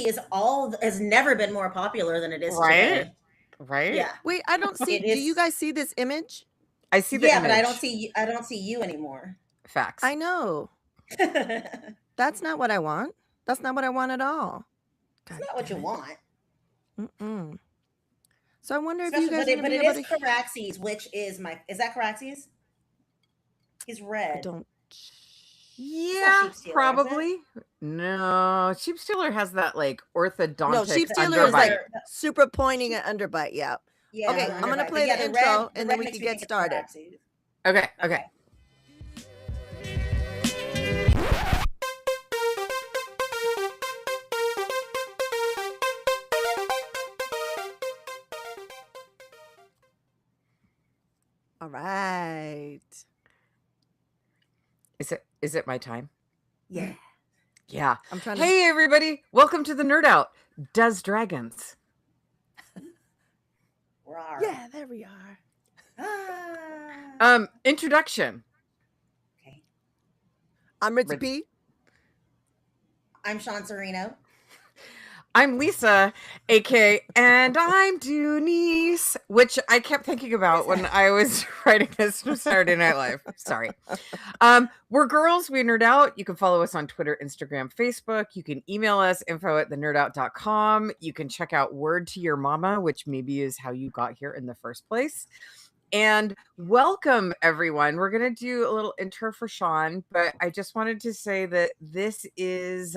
has never been more popular than it is Right? today. Right? Yeah. Wait, I don't see. Do you guys see this image? I see the Yeah, image. but I don't see you anymore. Facts. I know. That's not what I want. That's not what I want at all. That's not what you want. Mm-mm. So I wonder Especially, if you guys but are going to it be is able to. Caraxes, which is is that Caraxes? He's red. I don't. Yeah, Sheep Stealer, probably. No, Sheep Stealer has that like orthodontic. No, Sheep Stealer is like super pointing at underbite. Yeah. Yeah. Okay, I'm going to play the intro and then we can get started. Okay. Okay. All right. Is it my time? Yeah. Yeah. I'm trying Hey everybody, welcome to the Nerd Out. Does Dragons. Yeah, there we are. Introduction. Okay. I'm Ritzy P. I'm Sean Serino. I'm Lisa, aka, and I'm Denise, which I kept thinking about when I was writing this from Saturday Night Live. Sorry. We're girls, we nerd out. You can follow us on Twitter, Instagram, Facebook. You can email us, info@thenerdout.com. You can check out Word to Your Mama, which maybe is how you got here in the first place. And welcome, everyone. We're going to do a little intro for Sean, but I just wanted to say that this is...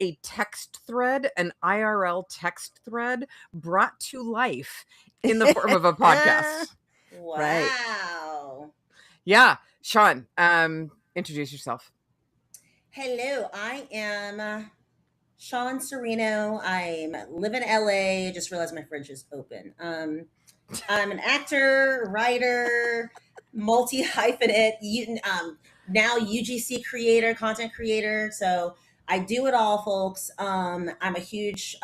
a text thread, an IRL text thread brought to life in the form of a podcast. Wow. Right. Yeah. Sean, introduce yourself. Hello, I am Sean Serino. I live in LA. I just realized my fridge is open. I'm an actor, writer, multi-hyphenate, now UGC creator, content creator. So I do it all, folks. I'm a huge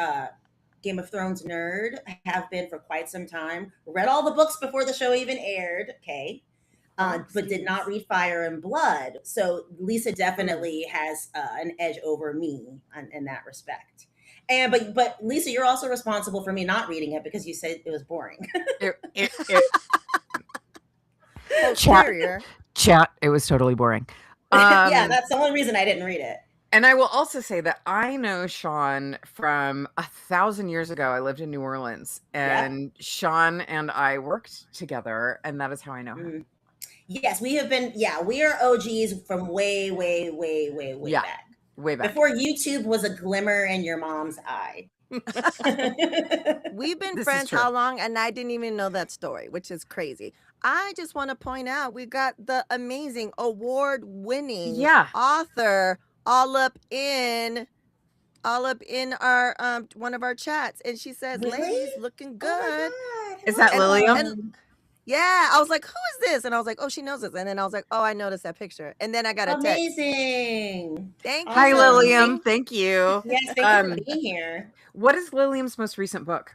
Game of Thrones nerd. I have been for quite some time. Read all the books before the show even aired. Okay. But did not read Fire and Blood. So Lisa definitely has an edge over me in that respect. And but Lisa, you're also responsible for me not reading it because you said it was boring. Chat, it was totally boring. Yeah, that's the only reason I didn't read it. And I will also say that I know Sean from 1,000 years ago. I lived in New Orleans, and Sean and I worked together, and that is how I know him. Yes, we have been. Yeah, we are OGs from way back. Way back. Before YouTube was a glimmer in your mom's eye. We've been friends how long? And I didn't even know that story, which is crazy. I just want to point out we got the amazing award-winning author all up in our one of our chats, and she says, really? "Ladies, looking good." Oh, is that Lilium? Yeah, I was like, "Who is this?" And I was like, "Oh, she knows this." And then I was like, "Oh, I noticed that picture." And then I got a text. Amazing. Thank you. Hi, Lilium. Thank you. Yes, thank you for being here. What is Lilium's most recent book?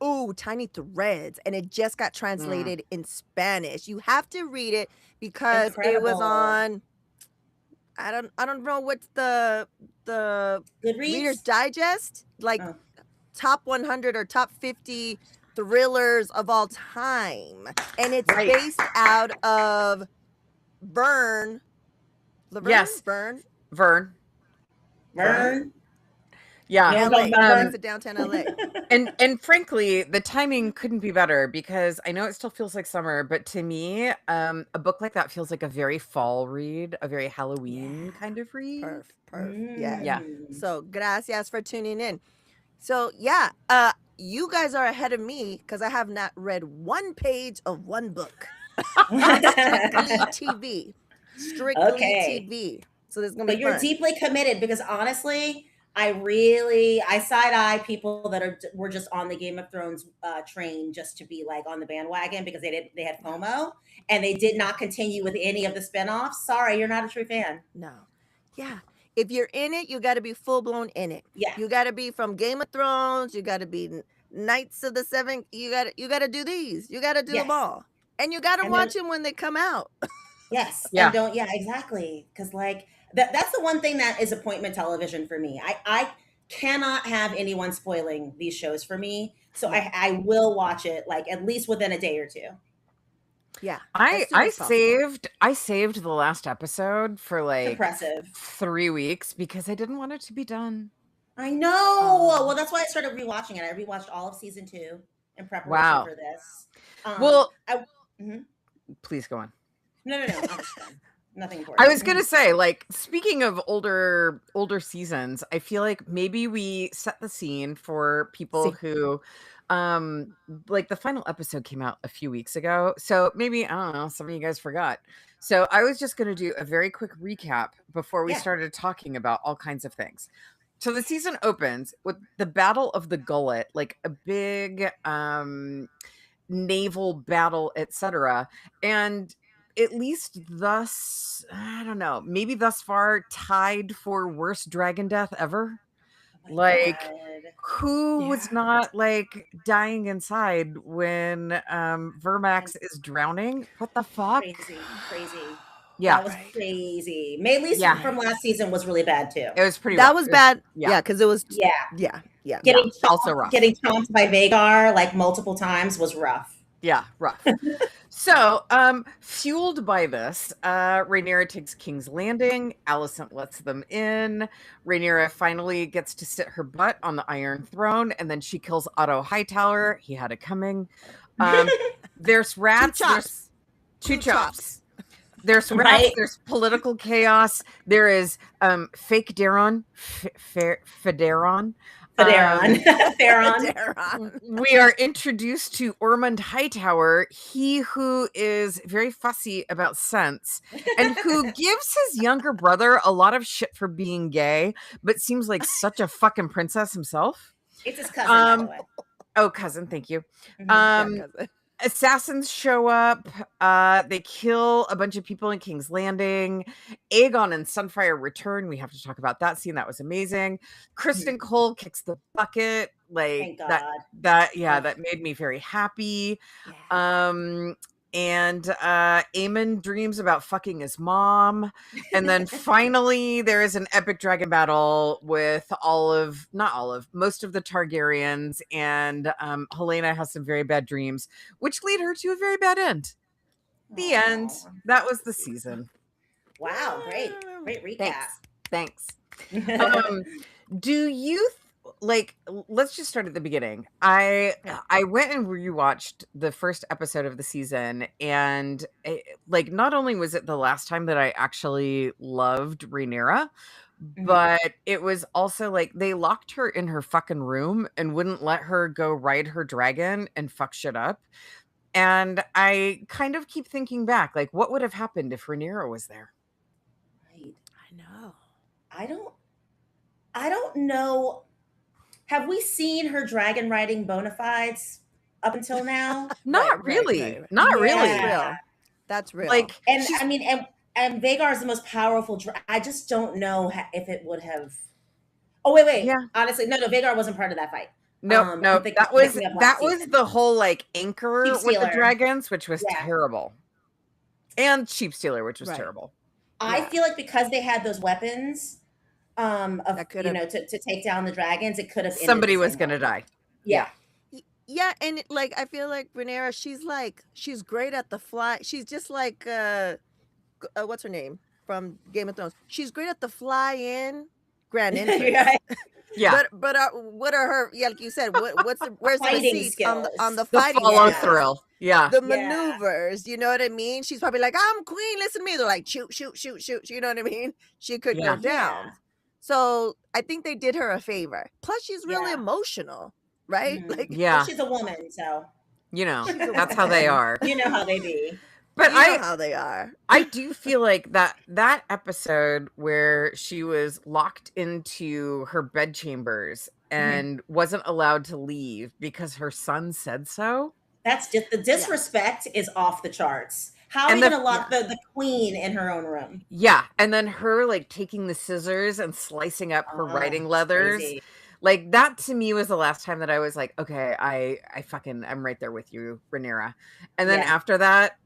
Oh, Tiny Threads, and it just got translated in Spanish. You have to read it because it was on. I don't know what's the Goodreads? Reader's Digest, like top 100 or top 50 thrillers of all time, and it's based out of Vern. Yes, Vern. Yeah, LA, downtown LA. and frankly, the timing couldn't be better because I know it still feels like summer, but to me, a book like that feels like a very fall read, a very Halloween kind of read. Perfect. Yeah. So, gracias for tuning in. So, you guys are ahead of me because I have not read one page of one book. Strictly TV. So this is gonna be fun. But you're deeply committed because honestly, I side eye people that were just on the Game of Thrones train just to be like on the bandwagon because they had FOMO and they did not continue with any of the spinoffs. Sorry, you're not a true fan. No. Yeah. If you're in it, you got to be full blown in it. Yeah. You got to be from Game of Thrones. You got to be Knights of the Seven. You got to do these. You got to do them all, and you got to watch them when they come out. Yes. Yeah. And exactly. Because like that's the one thing that is appointment television for me. I cannot have anyone spoiling these shows for me. So I will watch it like at least within a day or two. Yeah. I saved the last episode for like Impressive. 3 weeks because I didn't want it to be done. I know. Well, that's why I started rewatching it. I rewatched all of season 2 in preparation for this. Well, mhm. Please go on. No. I'm just done. Nothing important. I was gonna say, like, speaking of older seasons, I feel like maybe we set the scene for people who, like, the final episode came out a few weeks ago, so maybe I don't know, some of you guys forgot. So I was just gonna do a very quick recap before we started talking about all kinds of things. So the season opens with the Battle of the Gullet, like a big naval battle, etc. And at least thus, I don't know, maybe thus far tied for worst dragon death ever. Like, who was not like dying inside when Vermax is drowning? What the fuck? Crazy. Yeah, that was crazy. Maylee's from last season was really bad too. It was pretty. That rough. was bad. Yeah, because it was. Yeah. Getting also rough. Getting chomped by Vhagar like multiple times was rough. Yeah, rough. So, fueled by this, Rhaenyra takes King's Landing. Alicent lets them in. Rhaenyra finally gets to sit her butt on the Iron Throne, and then she kills Otto Hightower. He had it coming. There's rats. There's two chops. There's rats. There's political chaos. There is fake Daeron. Daeron. We are introduced to Ormond Hightower, he who is very fussy about sense and who gives his younger brother a lot of shit for being gay, but seems like such a fucking princess himself. It's his cousin, by the way. Oh, cousin, thank you. Cousin. Assassins show up. They kill a bunch of people in King's Landing. Aegon and Sunfire return. We have to talk about that scene. That was amazing. Kristen Cole kicks the bucket. Like that made me very happy. Yeah. And Aemon dreams about fucking his mom. And then finally there is an epic dragon battle with most of the Targaryens, and Helaena has some very bad dreams, which lead her to a very bad end. The end. That was the season. Wow, great recap. Thanks. Do you let's just start at the beginning. I went and rewatched the first episode of the season, and not only was it the last time that I actually loved Rhaenyra, but it was also like they locked her in her fucking room and wouldn't let her go ride her dragon and fuck shit up. And I kind of keep thinking back, like, what would have happened if Rhaenyra was there? Right. I know. I don't know. Have we seen her dragon riding bona fides up until now? Not really. Not really. That's real. Like, and I mean, and Vhagar is the most powerful. I just don't know if it would have. Oh wait. Yeah. Honestly, no. Vhagar wasn't part of that fight. No. That was the whole like anchor with the dragons, which was terrible, and Sheep Stealer, which was terrible. I feel like because they had those weapons. To take down the dragons, it could have somebody was gonna die. Yeah, and I feel like Rhaenyra, she's great at the fly. She's just like what's her name from Game of Thrones? She's great at the fly in grand entrance. Yeah, but what are her? Yeah, like you said, where's the seats on the fighting? Follow thrill. Yeah, the maneuvers. You know what I mean? She's probably like, I'm queen. Listen to me. They're like, shoot. You know what I mean? She could go down. Yeah. So I think they did her a favor. Plus, she's really emotional, right? Well, she's a woman, so that's how they are. You know how they be. But you know how they are. I do feel like that episode where she was locked into her bedchambers and wasn't allowed to leave because her son said so. That's just the disrespect is off the charts. How are you going to lock the queen in her own room? Yeah. And then her taking the scissors and slicing up her riding leathers. Crazy. Like that to me was the last time that I was like, okay, I'm right there with you, Rhaenyra. And then after that,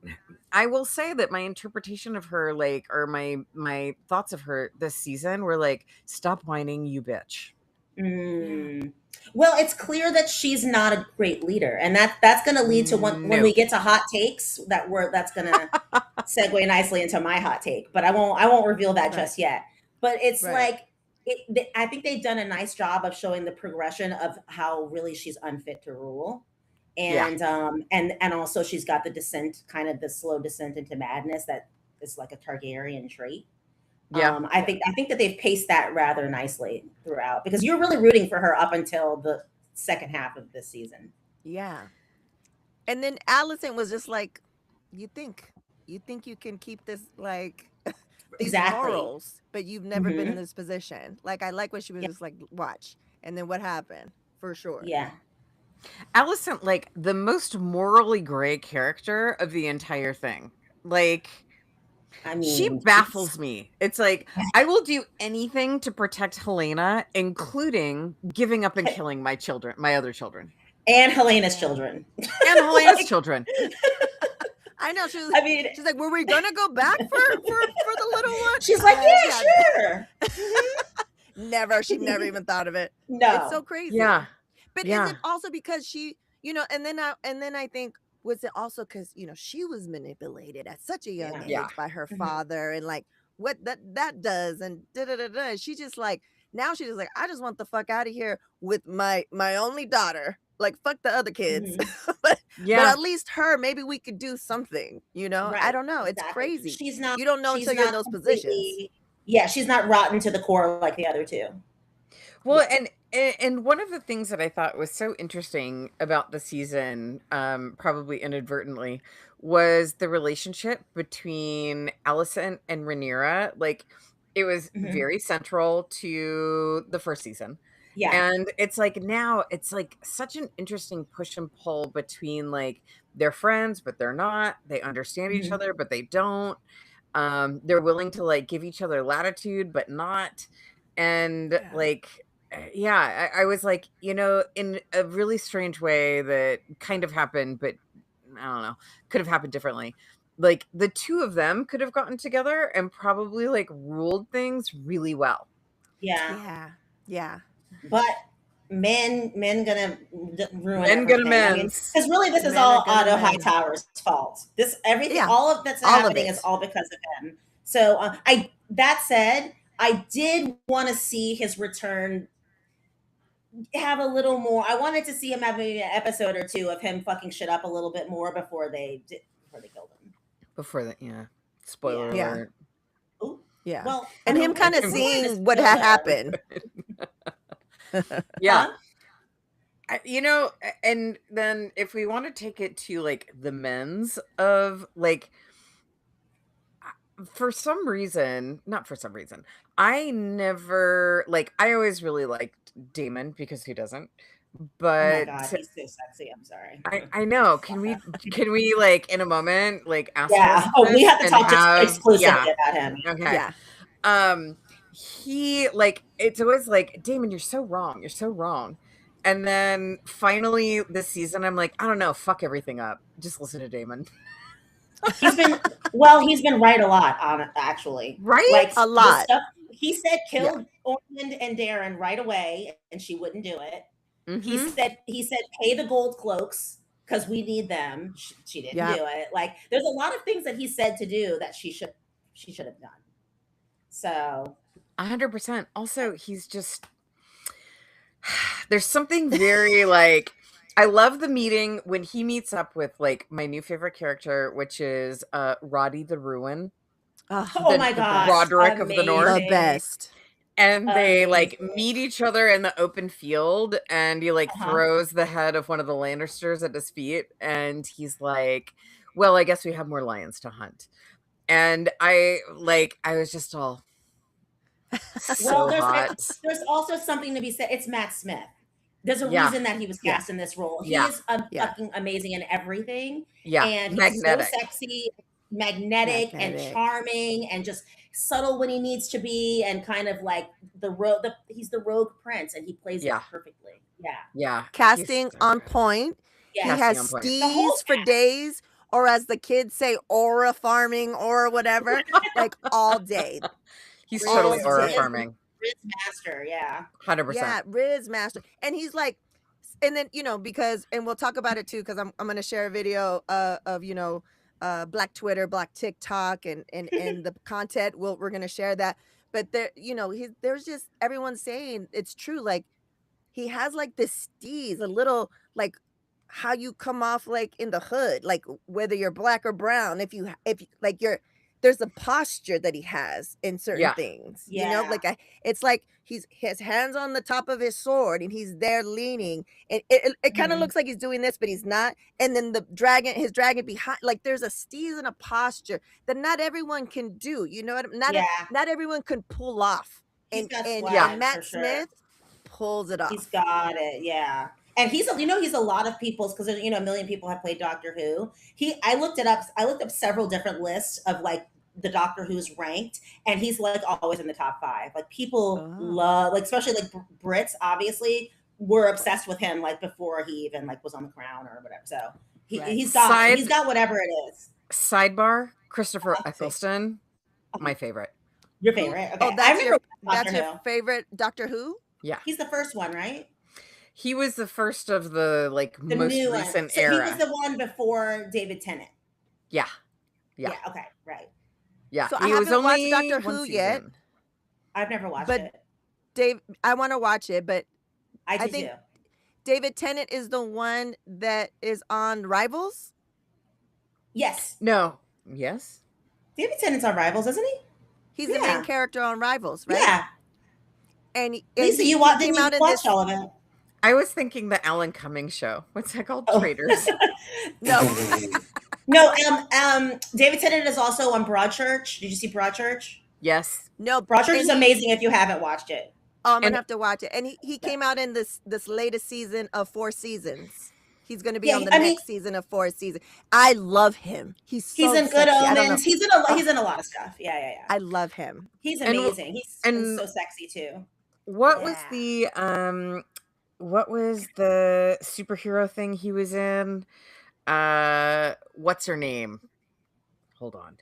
I will say that my interpretation of her, or my thoughts of her this season were like, stop whining, you bitch. Mm. Well, it's clear that she's not a great leader, and that's going to lead to when No. we get to hot takes that's going to segue nicely into my hot take. But I won't reveal that Right. just yet. But it's Right. like I think they've done a nice job of showing the progression of how really she's unfit to rule, Yeah. and also she's got the descent, kind of the slow descent into madness that is like a Targaryen trait. Yeah. I think that they've paced that rather nicely throughout, because you're really rooting for her up until the second half of this season. Yeah. And then Allison was just like, you think you can keep this, like, these Exactly. morals, but you've never been in Mhm. this position. Like, I like when she was Yeah. just like, watch. And then what happened? For sure. Yeah. Allison, like the most morally gray character of the entire thing. Like, I she mean, baffles me. It's like, I will do anything to protect Helaena, including giving up and killing my other children. and Helena's Yeah. children. And Helena's children. I know. She's I mean, like, were we gonna go back for the little one? she's like, Yes, yeah, sure. Never. She never even thought of it. No. It's so crazy. Yeah. But Yeah. is it also because she, and then I think, was it also because she was manipulated at such a young age Yeah. by her Mhm. father, and like what that does, and da da da da. She just like, now she's just like, I just want the fuck out of here with my only daughter. Like, fuck the other kids. but Yeah. at least her, maybe we could do something. I Right. don't know. It's Exactly. crazy. She's not. You don't know She's until you're in not those positions. completely. Yeah, she's not rotten to the core like the other two. Well, and one of the things that I thought was so interesting about the season, probably inadvertently, was the relationship between Allison and Rhaenyra. Like, it was Mhm. very central to the first season. Yeah. And it's like now it's like such an interesting push and pull between, like, they're friends, but they're not. They understand each Mhm. other, but they don't. They're willing to like give each other latitude, but not. And Yeah. like, yeah, I was like, in a really strange way that kind of happened, but I don't know, could have happened differently. Like, the two of them could have gotten together and probably like ruled things really well. Yeah. Yeah. But men gonna ruin Men everything. gonna I mean, men's. because really this is Men all are gonna Otto men. Hightower's fault. Everything, Yeah. all of that's All of happening it. is all because of him. So that said, I did want to see his return have a little more. I wanted to see him have maybe an episode or two of him fucking shit up a little bit more before they killed him. Before that, yeah. Spoiler Yeah. alert. Ooh. Yeah. Well, And I him mean, kind of we're seeing gonna what spoil had it. happened. Yeah. Huh? And then if we want to take it to like the men's of like, for some reason, not for some reason, I never like, I always really liked Damon, because who doesn't? Oh my But god, he's so sexy. I'm sorry. I know. Can we like in a moment like ask Yeah. us Oh, we this have to and talk just have exclusively about him. okay. Yeah. He like, it's always like, Damon, you're so wrong. You're so wrong. And then finally this season, I'm like, I don't know, fuck everything up. Just listen to Damon. He's been right a lot on actually. Right? Like A the lot. stuff he said killed Ormond and Daeron right away, and she wouldn't do it. He Mhm. said pay the gold cloaks because we need them. She didn't Yeah. do it. Like there's a lot of things that he said to do that she should have done. So 100%. Also, he's just there's something very like, I love the meeting when he meets up with like my new favorite character, which is Roddy the Ruin. oh my the gosh, Roderick of the North. The best. And they like Amazing. meet each other in the open field, and he like Uh-huh. throws the head of one of the Lannisters at his feet, and he's like, well, I guess we have more lions to hunt. And I was just all so hot. There's also something to be said. It's Matt Smith. There's a Yeah. reason that he was cast in this role. He Yeah. is Yeah. fucking amazing in everything. Yeah. And he's Magnetic. so sexy, magnetic, and charming, and just subtle when he needs to be, and kind of like he's the rogue prince, and he plays Yeah. it perfectly. Yeah. Yeah. Casting He's so on good. point. Yeah. He Casting has on point. The whole steez for days, or as the kids say, aura farming or whatever, like all day. He's Real totally deal. aura farming. Riz Master, yeah. 100%. Yeah, Riz Master. And he's like, and then, because, and we'll talk about it too, because I'm going to share a video of, Black Twitter, Black TikTok, and the content. We're going to share that. But there, there's just everyone saying it's true. Like, he has like this steez, a little like how you come off like in the hood, like whether you're black or brown, if you like there's a posture that he has in certain Yeah. things, Yeah. like it's like his hands on the top of his sword and he's there leaning, and it kind of looks like he's doing this, but he's not. And then his dragon behind, like there's a steez and a posture that not everyone can do. You know what? Not everyone can pull off. He's got And swag, Matt for sure. Smith pulls it off. He's got it, yeah. And he's a lot of people's, because a million people have played Doctor Who. I looked it up. I looked up several different lists of like the Doctor Who's ranked, and he's like always in the top 5. Like people love, like especially like Brits, obviously were obsessed with him like before he even like was on the Crown or whatever. So he's got whatever it is. Sidebar: Christopher Eccleston, my favorite. Your favorite? Okay. Oh, that's your favorite Doctor Who? Yeah, he's the first one, right? He was the first of the most recent so era. He was the one before David Tennant. Yeah. Okay, right. Yeah. So I haven't watched Doctor Who yet. I've never watched it. Dave, I want to watch it, but I think too. David Tennant is the one that is on Rivals. Yes. No. Yes. David Tennant's on Rivals, isn't he? He's the main character on Rivals, right? Yeah. And Lisa, you watched all of it? I was thinking the Alan Cummings show. What's that called? Traitors. No. No. David Tennant is also on Broadchurch. Did you see Broadchurch? Yes. No. Broadchurch is amazing if you haven't watched it. Oh, I'm gonna have to watch it. And he came out in this latest season of 4 seasons. He's going to be on the next season of 4 seasons. I love him. He's in Good Omens. He's in a lot of stuff. Yeah. I love him. He's amazing. He's so sexy too. What was the superhero thing he was in? What's her name? Hold on.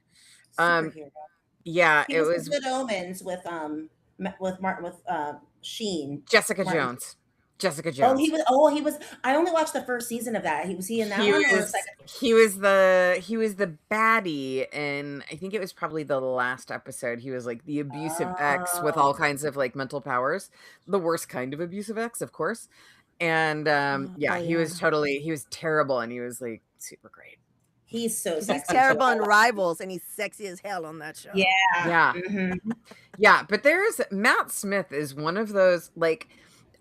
Yeah, it was Good Omens with Sheen. Jessica Jones. Oh, he was. I only watched the first season of that. Was he in that one or the second? He was the baddie, and I think it was probably the last episode. He was like the abusive ex with all kinds of like mental powers, the worst kind of abusive ex, of course. And he was terrible, and he was like super great. He's so sexy. He's terrible on Rivals, and he's sexy as hell on that show. Yeah. Yeah, but Matt Smith is one of those, like,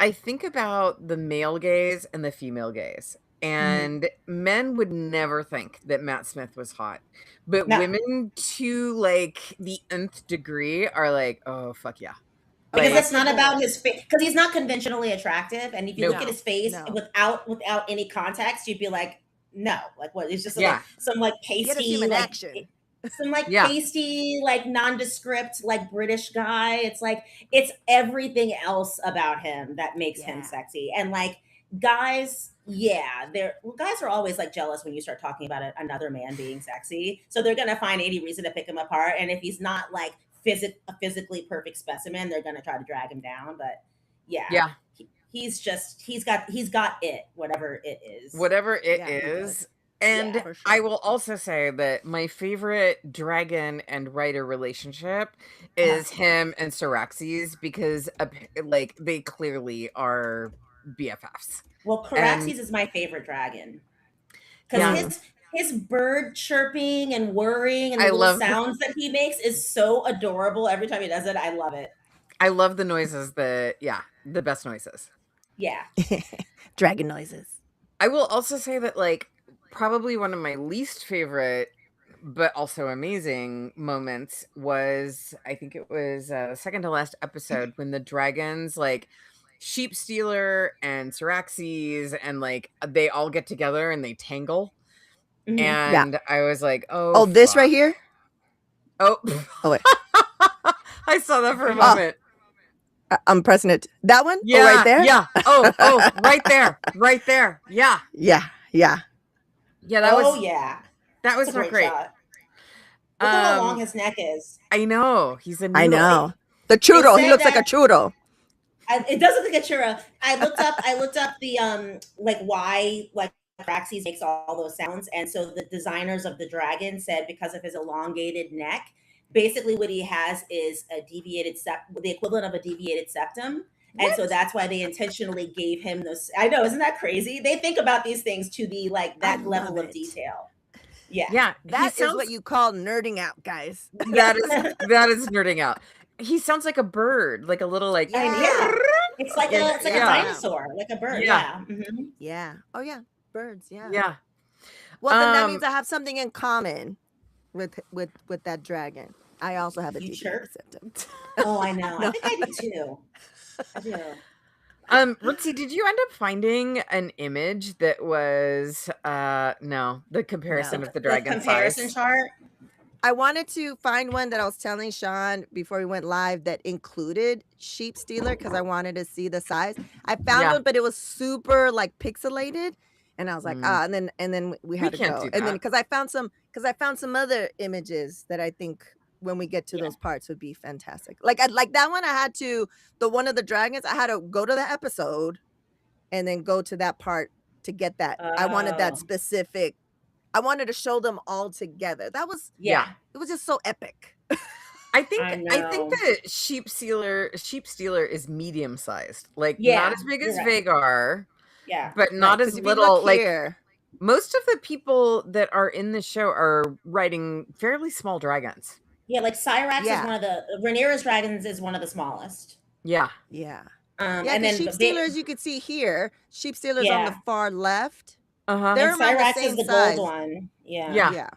I think about the male gaze and the female gaze, and men would never think that Matt Smith was hot, but women to like the nth degree are like, oh fuck yeah. Because it's not about his face, because he's not conventionally attractive, and if you look at his face without any context, you'd be like, no, like what? It's just like some like pasty, action. Some like pasty, like nondescript, like British guy. It's like it's everything else about him that makes him sexy. And like guys, guys are always like jealous when you start talking about another man being sexy. So they're gonna find any reason to pick him apart. And if he's not like a physically perfect specimen, they're gonna try to drag him down. But he's got it, whatever it is. And for sure. I will also say that my favorite dragon and writer relationship is him and Caraxes, because like they clearly are BFFs. Well, Caraxes is my favorite dragon, because his bird chirping and whirring and the little sounds that he makes is so adorable. Every time he does it, I love it. I love the noises the best noises. Yeah. Dragon noises. I will also say that like probably one of my least favorite but also amazing moments was, I think it was the second to last episode, when the dragons like Sheep Stealer and Caraxes and like they all get together and they tangle. And I was like, oh this right here? Oh wait. I saw that for a moment. I'm pressing it. That one? Yeah, right there? Yeah. Oh, right there. Right there. Yeah. Yeah. That was not great. Shot. Look at how long his neck is. I know. He's a noodle. I know. The churro. He said looks like a that- churro. It does look like a churro. I looked up the like why like Araxes makes all those sounds, and so the designers of the dragon said because of his elongated neck, basically what he has is a deviated the equivalent of a deviated septum. And so that's why they intentionally gave him those. I know, isn't that crazy? They think about these things to the like that level of detail. Yeah. Yeah, That is what you call nerding out, guys. that is nerding out. He sounds like a bird, like a little like Yeah. It's like Yeah, a yeah. dinosaur, like a bird. Yeah. Yeah. Mhm. Yeah. Oh yeah, birds. Yeah. Yeah. Well, then that means I have something in common with that dragon. I also have a You deviated chirp? septum. Oh, I know. I think I do too. I do. Ritzy, did you end up finding an image that was no, the comparison of the dragon comparison size? chart. I wanted to find one that I was telling Sean before we went live that included sheep stealer because I wanted to see the size. I found Yeah. one, but it was super like pixelated, and I was like, Mm. and then we had to can't go. do And then that. because I found some other images that I think when we get to those parts would be fantastic. Like that one, I had to the one of the dragons. I had to go to the episode, and then go to that part to get that. I wanted that Oh. specific. I wanted to show them all together. That was Yeah. it was just so epic. I think I I know. think the sheep stealer is medium sized. Like Yeah, not as big as you're right. Vhagar, Yeah. but not Right, 'cause as if you little. look Like here, most of the people that are in the show are riding fairly small dragons. Yeah, like Cyrax Yeah. is one of the Rhaenyra's dragons is one of the smallest. Yeah. yeah. And Yeah, then sheep stealers you could see here. Sheep stealers on the Yeah. far left. Uh-huh. They're and around the Cyrax same is the size. gold one. Yeah. Yeah. Yeah.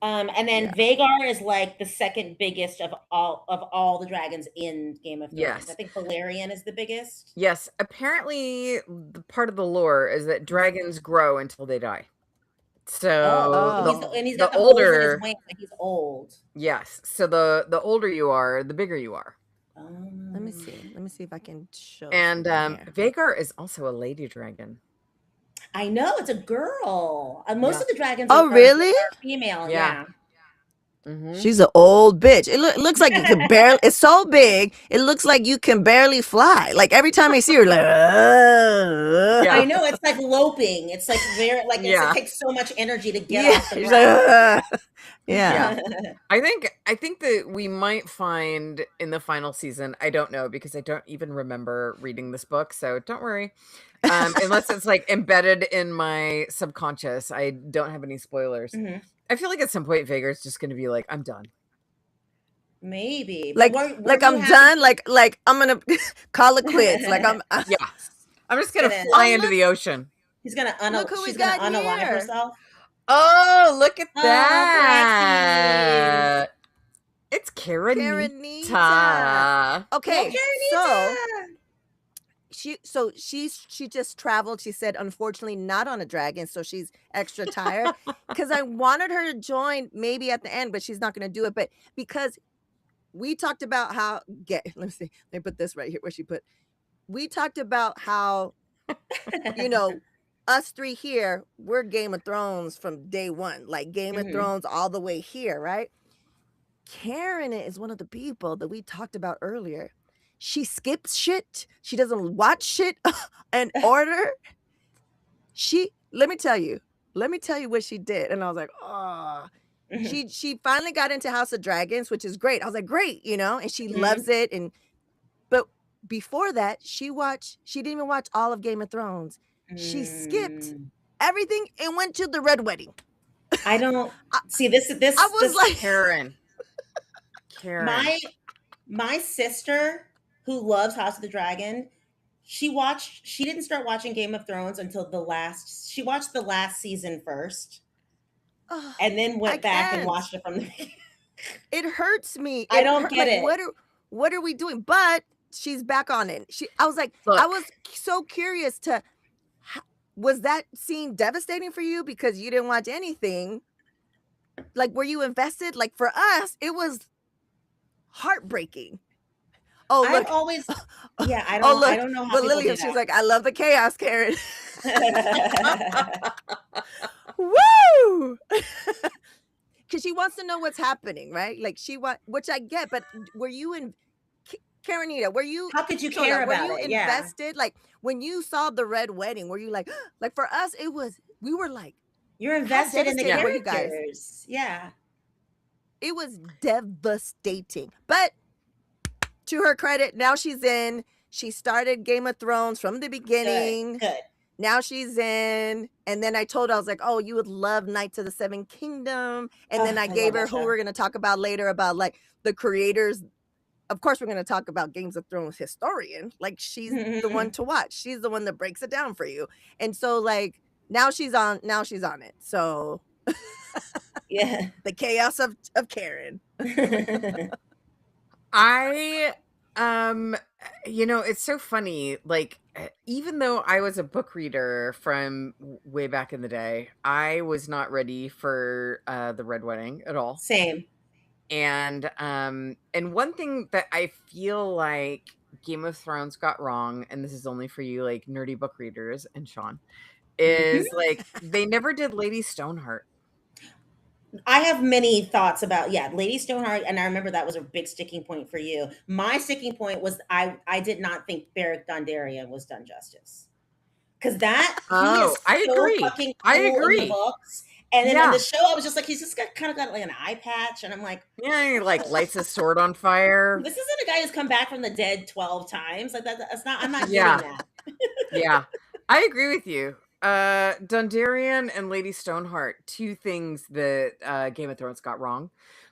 And then Yeah. Vhagar is like the second biggest of all the dragons in Game of Thrones. Yes. I think Valerian is the biggest. Yes. Apparently the part of the lore is that dragons grow until they die. So Oh. And he's the got the holes in older his wings, like he's old. yes. So the older you are, the bigger you are. Let me see. Let me see if I can show. And something here. Vhagar is also a lady dragon. I know it's a girl. Most Yeah. of the dragons. Oh, really? are female. Yeah. Yeah. Mhm. She's an old bitch. It looks like you can barely. It's so big. It looks like you can barely fly. Like every time I see her, like. Yeah. I know it's like loping. It's like very like Yeah. it takes so much energy to get Yeah. off the She's ground. like, yeah. I think that we might find in the final season. I don't know because I don't even remember reading this book, so don't worry. Unless it's like embedded in my subconscious, I don't have any spoilers. Mhm. I feel like at some point Vhagar's just going to be like, "I'm done." Maybe. Like, But like you I'm done. Like I'm gonna call it quits. Like I'm. Yeah, I'm just going to Gonna- fly Oh, into look. the ocean. He's gonna Look who we she's gonna got unalive here. herself. Oh, look at Oh, that! It's Karenita. Karenita. Okay, Oh, so she just traveled. She said, unfortunately, not on a dragon, so she's extra tired. Because I wanted her to join maybe at the end, but she's not going to do it. But because we talked about how let me see. Let me put this right here where she put. We talked about how us three here, we're Game of Thrones from day one, like Game of Mhm. Thrones all the way here, right? Karen is one of the people that we talked about earlier. She skips shit. She doesn't watch shit in order. Let me tell you what she did. And I was like, oh, Mhm. she finally got into House of Dragons, which is great. I was like, great, and she Mhm. loves it. But before that, she didn't even watch all of Game of Thrones. She skipped everything and went to the Red Wedding. I don't see this. I was like, Karen. My sister, who loves House of the Dragon, she didn't start watching Game of Thrones until she watched the last season first, "Ugh, and then I went back and can't. watched it from the beginning. It hurts me. I don't get like, it. What are we doing? But she's back on it. I was like, I Look. was so curious was that scene devastating for you because you didn't watch anything? Like, were you invested? Like for us, it was heartbreaking. Oh, I've look. always, yeah, I Oh, look. don't know how But people Lillian, do she's that. like, I love the chaos, Karen. Woo! Because she wants to know what's happening, right? Like which I get, but were you Karenita, were you? How could you Shola, care were about you it? Yeah. invested? Like when you saw the red wedding, were you like for us? It was. We were like, You're how invested in the devastated were you guys? characters. Yeah. It was devastating. But to her credit, now she's in. She started Game of Thrones from the beginning. Good. Now she's in. And then I told her, I was like, oh, you would love Knights of the Seven Kingdom. And then I gave her who we're going to talk about later about like the creators. Of course, we're going to talk about Games of Thrones historian. Like she's the one to watch. She's the one that breaks it down for you. And so like now she's on it. So Yeah. the chaos of Karen. I it's so funny, like even though I was a book reader from way back in the day, I was not ready for the Red Wedding at all. Same. And one thing that I feel like Game of Thrones got wrong, and this is only for you like nerdy book readers and Sean, is like they never did Lady Stoneheart. I have many thoughts about Lady Stoneheart, and I remember that was a big sticking point for you. My sticking point was I did not think Beric Dondarrion was done justice, because I agree. Fucking cool I in agree. the books, and then in the show I was just like he's just kind of got like an eye patch, and I'm like, yeah, he like lights his sword on fire. This isn't a guy who's come back from the dead 12 times. Like that's not. I'm not Yeah. getting that. Yeah, I agree with you. Dondarrion and Lady Stoneheart, two things that Game of Thrones got wrong.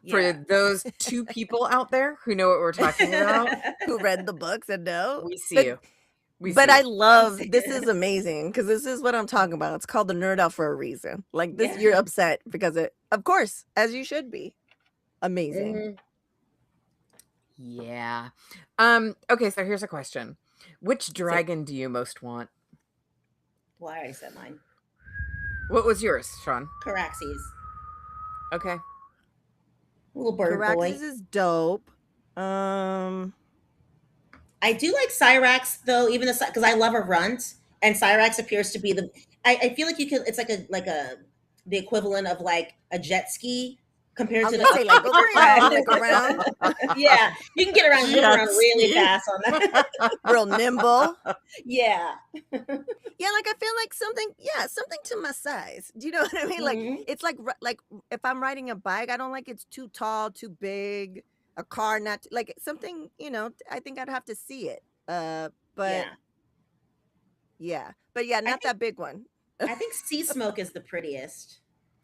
For those two people out there who know what we're talking about, who read the books and know, we see you. But I love this is amazing because this is what I'm talking about. It's called the nerd out for a reason. Like this, you're upset because of course, as you should be. Amazing. Yeah. Okay, so here's a question: which dragon do you most want? Well, I already said mine. What was yours, Sean? Caraxes. Okay. Little bird Caraxes boy. is dope. I do like Cyrax though, even because I love a runt, and Cyrax appears to be the. I feel like you can. It's like the equivalent of like a jet ski compared to the say like go around. Yeah, you can get around really fast on that. Real nimble. Yeah. Yeah, like I feel like something to my size. Do you know what I mean? Like it's like if I'm riding a bike, I don't like it's too tall, too big. A car, not like something, I think I'd have to see it. But not that big one. I think Sea Smoke is the prettiest.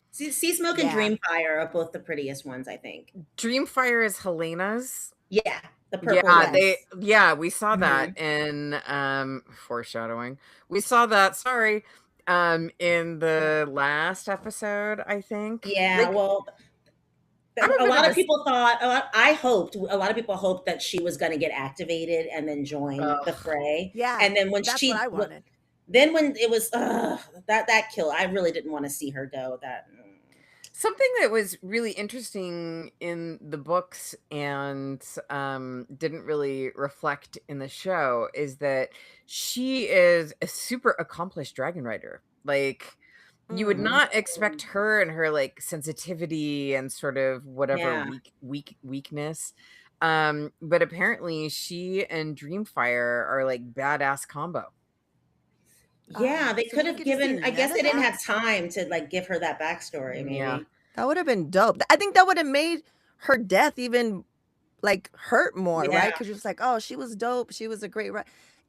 Sea Smoke and Dreamfire are both the prettiest ones, I think. Dreamfire is Helena's. Yeah, the purple. We saw that in foreshadowing. We saw that, in the last episode, I think. Yeah, well, a lot of people hoped that she was going to get activated and then join the fray. Yeah, and then when that's what I wanted. Then when it was that kill, I really didn't want to see her go. Something that was really interesting in the books and didn't really reflect in the show is that she is a super accomplished dragon rider. Like, you would not expect her and her like sensitivity and sort of whatever weakness. But apparently she and Dreamfire are like badass combo. Yeah, they could have given. I guess they didn't have time to like give her that backstory. Maybe that would have been dope. I think that would have made her death even like hurt more, right? Because you're just like, oh, she was dope. She was a great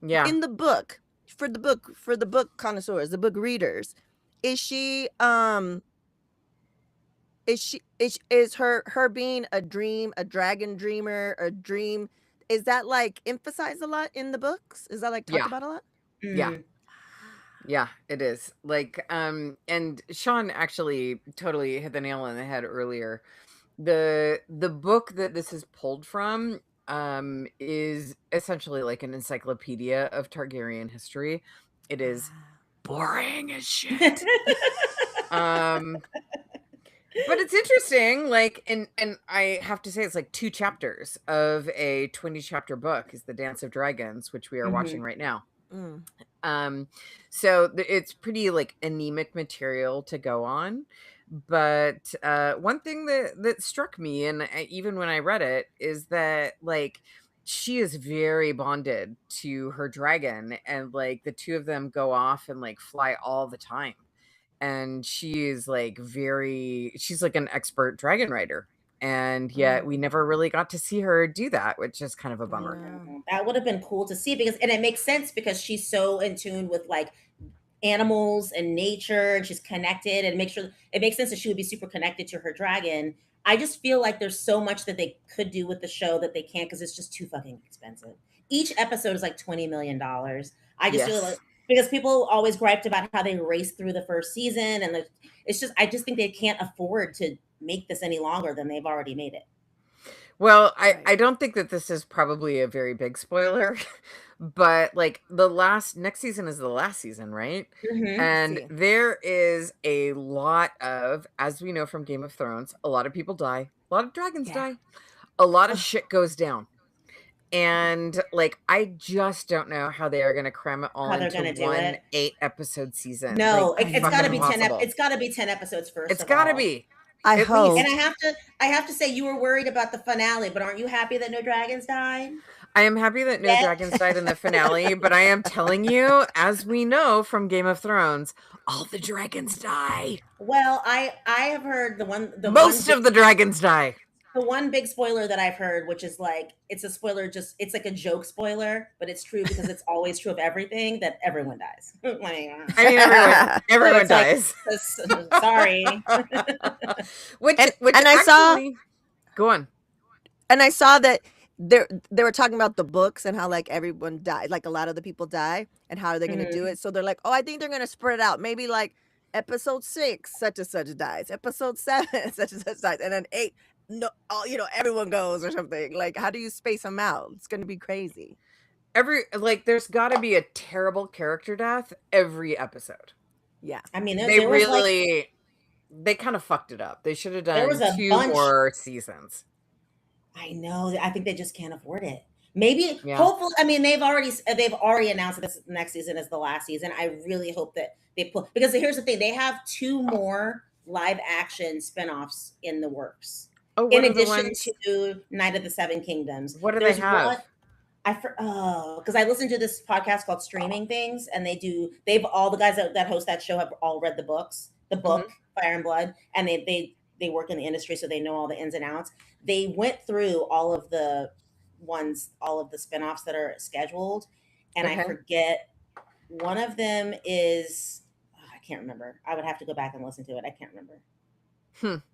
Yeah. In the book, for the book connoisseurs, the book readers, is her being a dragon dreamer, a dream? Is that like emphasized a lot in the books? Is that like talked about a lot? Yeah. Yeah, it is. Like, and Sean actually totally hit the nail on the head earlier. The book that this is pulled from is essentially like an encyclopedia of Targaryen history. It is boring as shit. But it's interesting, like, and I have to say it's like 2 chapters of a 20-chapter book is The Dance of Dragons, which we are watching right now. So it's pretty like anemic material to go on, but one thing that struck me, and even when I read it, is that like she is very bonded to her dragon, and like the two of them go off and like fly all the time. And she is like she's like an expert dragon rider. And yet we never really got to see her do that, which is kind of a bummer. That would have been cool to see, because, and it makes sense because she's so in tune with like animals and nature, and she's connected, and it makes sense that she would be super connected to her dragon. I just feel like there's so much that they could do with the show that they can't, because it's just too fucking expensive. Each episode is like $20 million. I just feel like, because people always griped about how they raced through the first season, and I just think they can't afford to make this any longer than they've already made it. Well, I don't think that this is probably a very big spoiler, but like next season is the last season, right? Mm-hmm. And there is a lot of, as we know from Game of Thrones, a lot of people die, a lot of dragons die, a lot of shit goes down. And like, I just don't know how they are going to cram it all into one 8-episode season. No, like, it's got to be 10. It's got to be 10 episodes first. It's got to be. I hope. And I have to say, you were worried about the finale, but aren't you happy that no dragons died? I am happy that no dragons died in the finale, but I am telling you, as we know from Game of Thrones, all the dragons die. Well, I have heard most of the dragons die. The one big spoiler that I've heard, which is like, it's a spoiler, it's like a joke spoiler, but it's true because it's always true of everything, that everyone dies. I mean, everyone dies. Like, sorry. which and actually, go on. And I saw that they were talking about the books and how like everyone died, like a lot of the people die, and how are they going to do it. So they're like, oh, I think they're going to spread it out. Maybe like episode 6, such and such dies. Episode 7, such and such dies. And then 8, no, everyone goes or something. Like, how do you space them out? It's going to be crazy. There's got to be a terrible character death every episode. Yeah. I mean, they kind of fucked it up. They should have done 2 more seasons. I know. I think they just can't afford it. Maybe, hopefully, I mean, they've already announced that this next season is the last season. I really hope that they because here's the thing, they have 2 more live action spinoffs in the works. Oh, in addition to Night of the Seven Kingdoms. What do they have? Because I listened to this podcast called Streaming Things, and all the guys that host that show have all read the book, Fire and Blood, and they work in the industry, so they know all the ins and outs. They went through all of the spinoffs that are scheduled, and I forget, one of them is, I can't remember. I would have to go back and listen to it. I can't remember.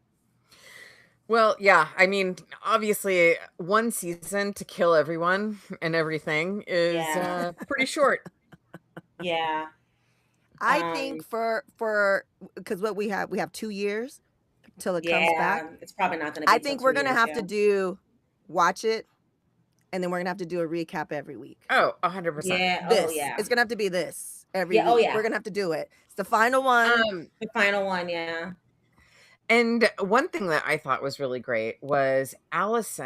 Well, yeah, I mean, obviously, 1 season to kill everyone and everything is pretty short. Yeah. I think for because what we have 2 years till it comes back. It's probably not going to be. I think we're going to have to watch it, and then we're going to have to do a recap every week. Oh, 100%. Yeah. It's going to have to be this every week. Oh, yeah. We're going to have to do it. It's the final one. The final one, yeah. And one thing that I thought was really great was Alice,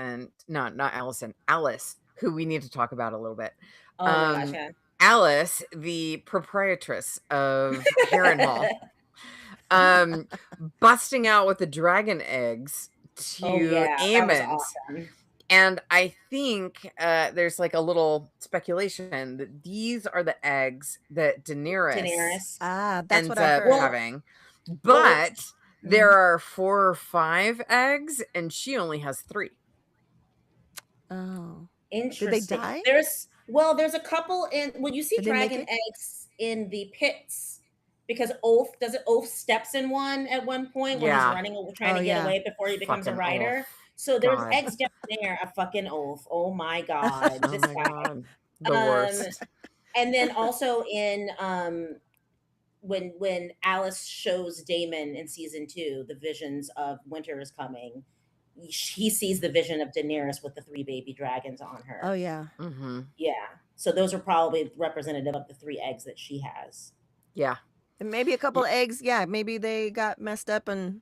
who we need to talk about a little bit. Oh my gosh, yeah. Alice, the proprietress of Harrenhal, busting out with the dragon eggs to Aemond. Awesome. And I think there's like a little speculation that these are the eggs that Daenerys that's ends what I up heard. having. But there are 4 or 5 eggs, and she only has 3. Oh, interesting. Did they die? There's a couple you see dragon eggs in the pits, because Ulf steps in one at one point when he's running, trying to get away before he becomes a rider. Ulf. So there's eggs down there. A fucking Ulf. Oh my god, this guy. God. The worst. And then also in when Alice shows Daemon in season 2 the visions of winter is coming, he sees the vision of Daenerys with the 3 baby dragons on her. Oh yeah. Mm-hmm. Yeah. So those are probably representative of the 3 eggs that she has. Yeah. And maybe a couple eggs. Yeah. Maybe they got messed up in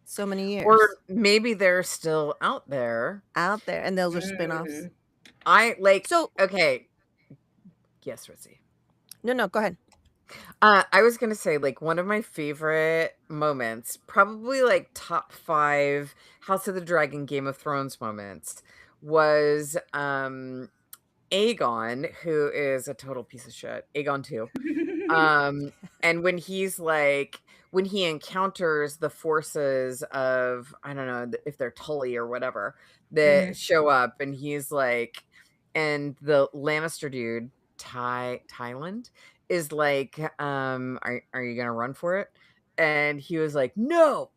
so many years. Or maybe they're still out there. And those are spinoffs. Okay. Yes, Ritzy. No, go ahead. I was going to say, like, one of my favorite moments, probably like top 5 House of the Dragon, Game of Thrones moments, was Aegon, who is a total piece of shit. Aegon too. And when when he encounters the forces of, I don't know if they're Tully or whatever, that show up, and he's like, and the Lannister dude, Tyland, is like, are you gonna run for it? And he was like, no,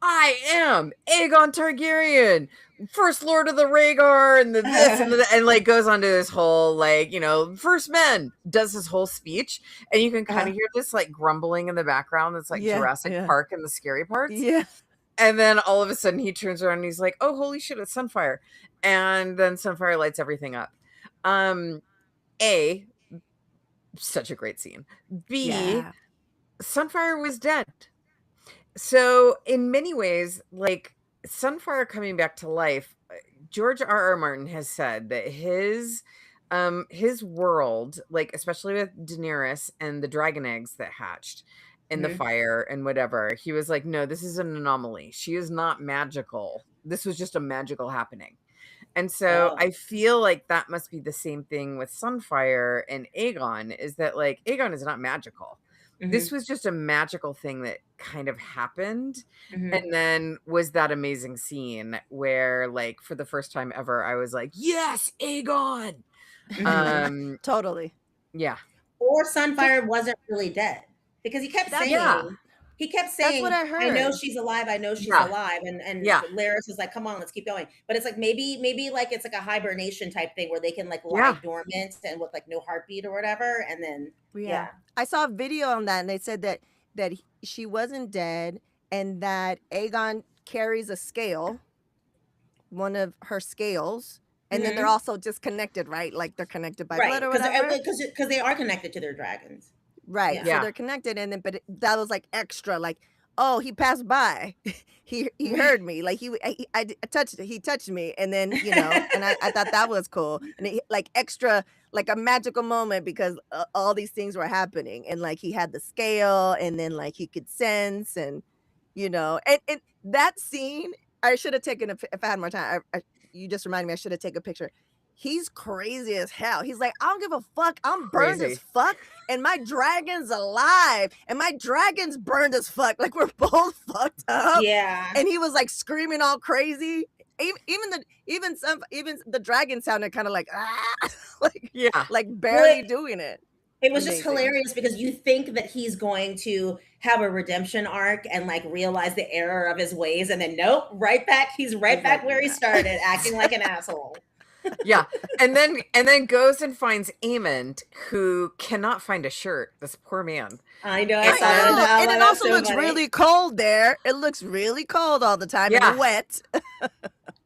I am Aegon Targaryen, first Lord of the Rhaegar, and the this and the and like goes on to this whole like, first men, does his whole speech, and you can kind of hear this like grumbling in the background. It's like Jurassic Park and the scary parts. Yeah. And then all of a sudden he turns around and he's like, oh holy shit, it's Sunfire. And then Sunfire lights everything up. A, such a great scene. B, Sunfire was dead. So in many ways, like Sunfire coming back to life, George R.R. Martin has said that his world, like especially with Daenerys and the dragon eggs that hatched in the fire and whatever, he was like, no, this is an anomaly. She is not magical. This was just a magical happening. And so I feel like that must be the same thing with Sunfire and Aegon, is that like Aegon is not magical. This was just a magical thing that kind of happened. And then was that amazing scene where like for the first time ever, I was like, yes, Aegon. Totally. Yeah. Or Sunfire wasn't really dead, because he kept saying, that's what I heard. I know she's alive. I know she's alive. And Larys was like, come on, let's keep going. But it's like, maybe like, it's like a hibernation type thing where they can like lie dormant and with like no heartbeat or whatever. And then, I saw a video on that, and they said that she wasn't dead, and that Aegon carries a scale, one of her scales. And then they're also just connected, right? Like they're connected by blood or whatever. Because they are connected to their dragons. Right. Yeah. So they're connected. And then, but that was like extra, like, oh, he passed by. he heard me. Like he touched me. And then, and I thought that was cool. And it, like extra, like a magical moment, because all these things were happening. And like he had the scale, and then like he could sense, and, and that scene, I should have taken, if I had more time, you just reminded me, I should have taken a picture. He's crazy as hell. He's like, I don't give a fuck. I'm burned as fuck. And my dragon's alive. And my dragon's burned as fuck. Like, we're both fucked up. Yeah. And he was like screaming all crazy. Even the dragon sounded kind of like, like barely doing it. It was just hilarious, because you think that he's going to have a redemption arc and like realize the error of his ways, and then nope, he's right back where he started, acting like an asshole. Yeah. And then goes and finds Aemond, who cannot find a shirt. This poor man. I know. I saw and it also looks really cold there. It looks really cold all the time and wet.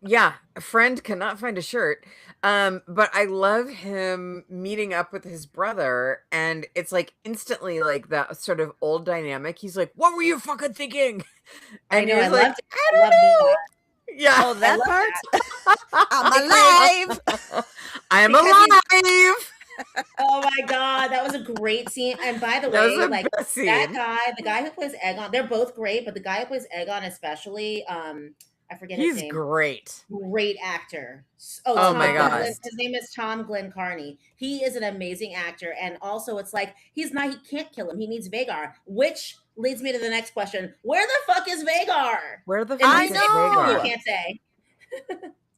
Yeah. A friend cannot find a shirt. But I love him meeting up with his brother, and it's like instantly like that sort of old dynamic. He's like, what were you fucking thinking? And I know, I like, loved it. I don't know. Yeah. Oh, that part? I'm alive. I'm alive. Oh my God, that was a great scene. And by the way, like the guy who plays Aegon, they're both great, but the guy who plays Aegon especially, I forget his name. He's great. Great actor. Oh my God. His name is Tom Glenn Carney. He is an amazing actor. And also it's like, he can't kill him. He needs Vhagar, which leads me to the next question. Where the fuck is Vhagar? Where the fuck is Vhagar? You can't say.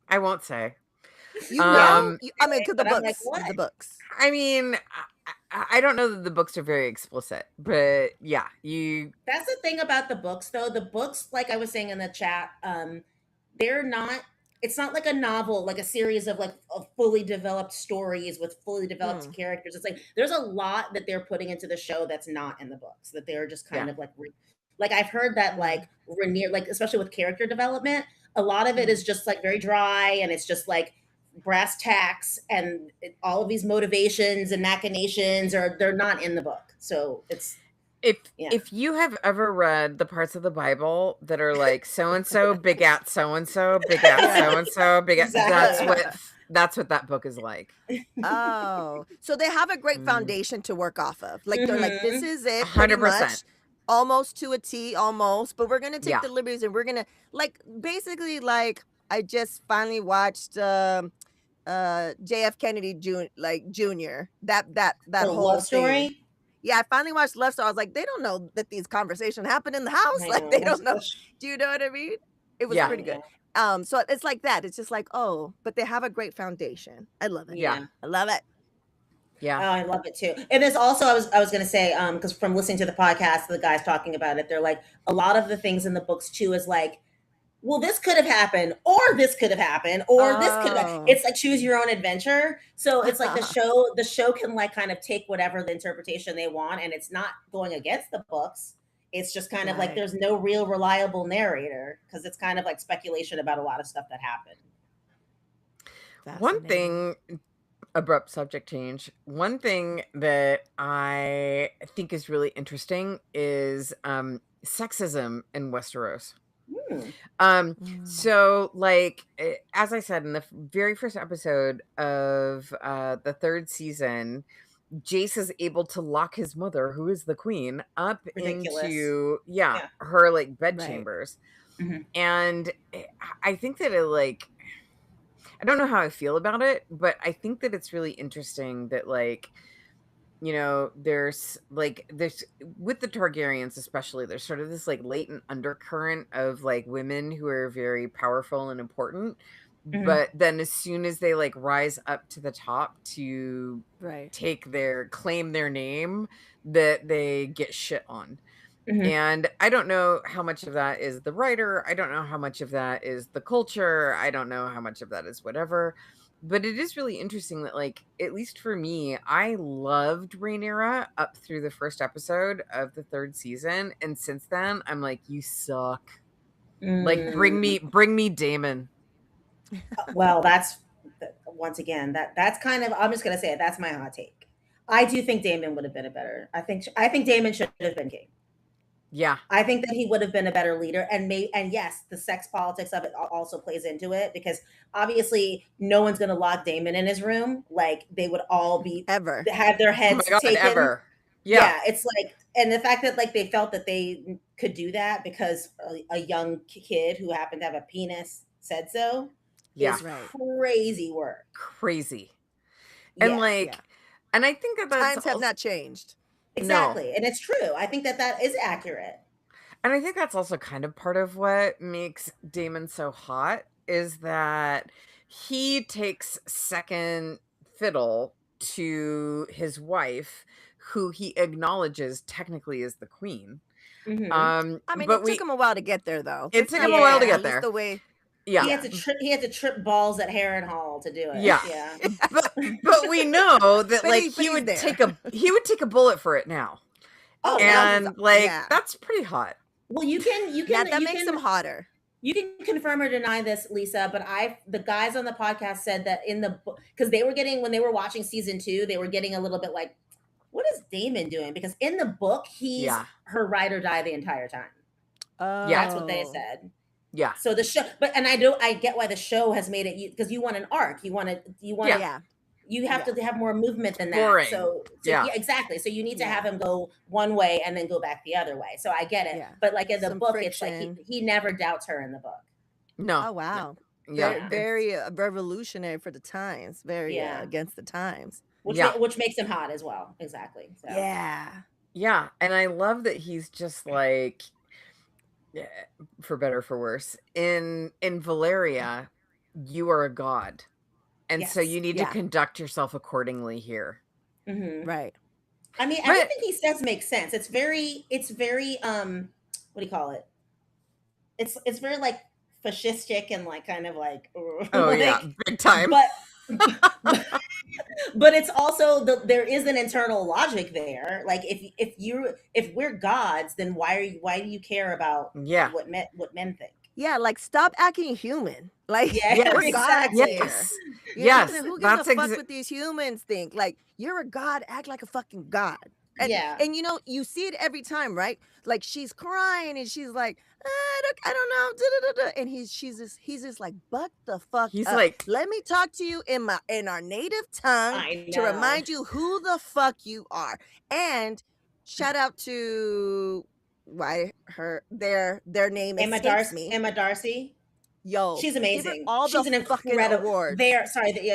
I won't say. You know? I mean, to the books. Like, the books. I mean, I don't know that the books are very explicit, but yeah, That's the thing about the books, though. The books, like I was saying in the chat, they're not. It's not like a novel, like a series of like fully developed stories with fully developed characters. It's like there's a lot that they're putting into the show that's not in the books. That they're just kind of like I've heard that like Rhaenyra, like especially with character development, a lot of it is just like very dry, and it's just like brass tacks, and all of these motivations and machinations they're not in the book. So it's if you have ever read the parts of the Bible that are like so and so begat so and so begat so and so begat, that's what that book is like. Oh, so they have a great foundation to work off of. Like they're like, this is it, 100%, almost to a T, almost. But we're gonna take the liberties, and we're gonna like basically like I just finally watched JF Kennedy Jr. That The whole love thing. story. Yeah, I finally watched Love Story. I was like, they don't know that these conversations happen in the house. I Like they know. don't know. Do you know what I mean? It was Yeah. pretty good. So it's like that. It's just like, oh, but they have a great foundation. I love it. Yeah. I love it. Yeah. Oh, I love it too. And there's also I was gonna say, because from listening to the podcast, the guys talking about it, they're like a lot of the things in the books too is like, well, this could have happened, or this could have happened, or this could have. Oh. It's like choose your own adventure. So it's like the show can like kind of take whatever the interpretation they want, and it's not going against the books. It's just kind of like Right. there's no real reliable narrator because it's kind of like speculation about a lot of stuff that happened. One Fascinating. thing, abrupt subject change. One thing that I think is really interesting is sexism in Westeros. Hmm. So like as I said in the very first episode of the third season, Jace is able to lock his mother, who is the queen, up Ridiculous. into Yeah. her like Right. bedchambers. Mhm. And I think that it like I don't know how I feel about it, but I think that it's really interesting that like there's with the Targaryens especially, there's sort of this like latent undercurrent of like women who are very powerful and important, Mhm. but then as soon as they like rise up to the top to Right. claim their name, that they get shit on. Mhm. And I don't know how much of that is the writer. I don't know how much of that is the culture. I don't know how much of that is whatever. But it is really interesting that, like, at least for me, I loved Rhaenyra up through the first episode of the third season. And since then, I'm like, you suck. Like, bring me Daemon. Well, that's once again that's kind of, I'm just gonna say it. That's my hot take. I do think Damon would have been a better. I think Damon should have been king. Yeah. I think that he would have been a better leader, and yes, the sex politics of it also plays into it because obviously no one's gonna lock Damon in his room. Like they would all be Ever. have their Oh my heads God, taken. ever. Yeah, it's like, and the fact that like they felt that they could do that because a young kid who happened to have a penis said so Yeah. is Right. crazy work. Crazy. And Yeah, like, Yeah. and I think that that's Times have also, not changed. exactly, and it's true. I think that that is accurate. and I think that's also kind of part of what makes Damon so hot is that he takes second fiddle to his wife, who he acknowledges technically is the queen. Mhm. I mean, But it took him a while to get there, though. It Let's took not him a while to forget, get at least there. the way. Yeah. He had to trip balls at Harrenhal to do it. Yeah. Yeah. But we know that But like he's he would there. take a bullet for it now. Oh, well, And like yeah. that's pretty hot. well, you can That you makes can him hotter. you can confirm or deny this, Lisa, but the guys on the podcast said that in the book, because they were getting, when they were watching season 2, they were getting a little bit like, what is Damon doing? Because in the book, he's her ride or die the entire time. Oh. That's what they said. Yeah. So the show, and I get why the show has made it, because you want an arc, you want Yeah. you have to have more movement than that. Boring. So Yeah. exactly. So you need to Yeah. have him go one way and then go back the other way. So I get it. Yeah. But like in the Some book, friction. it's like he never doubts her in the book. No. Oh, wow. Yeah. Very revolutionary for the times. Very Yeah. against the times. Which makes him hot as well. Exactly. So. Yeah. Yeah. And I love that he's just like, for better or for worse, in Valeria, you are a god. And so Yes. you need to conduct yourself accordingly here. Mhm. Right. I mean, everything he says makes sense. It's very what do you call it? It's very like fascistic and like kind of like, Oh like, yeah, big time. But it's also there is an internal logic there. Like if we're gods, then why do you care about what men think? Yeah, like stop acting human. Like Yeah, we're gods exactly. here. Yes. Who gives a fuck what these humans think? Like you're a god, act like a fucking god. And, and you see it every time, right? Like she's crying and she's like, I don't know, and he's just like, buck the fuck He's up. like, let me talk to you in our native tongue to remind you who the fuck you are. And shout out to their name escapes me. Emma Darcy. Yo, She's give her amazing. all She's the an fucking incredible. awards.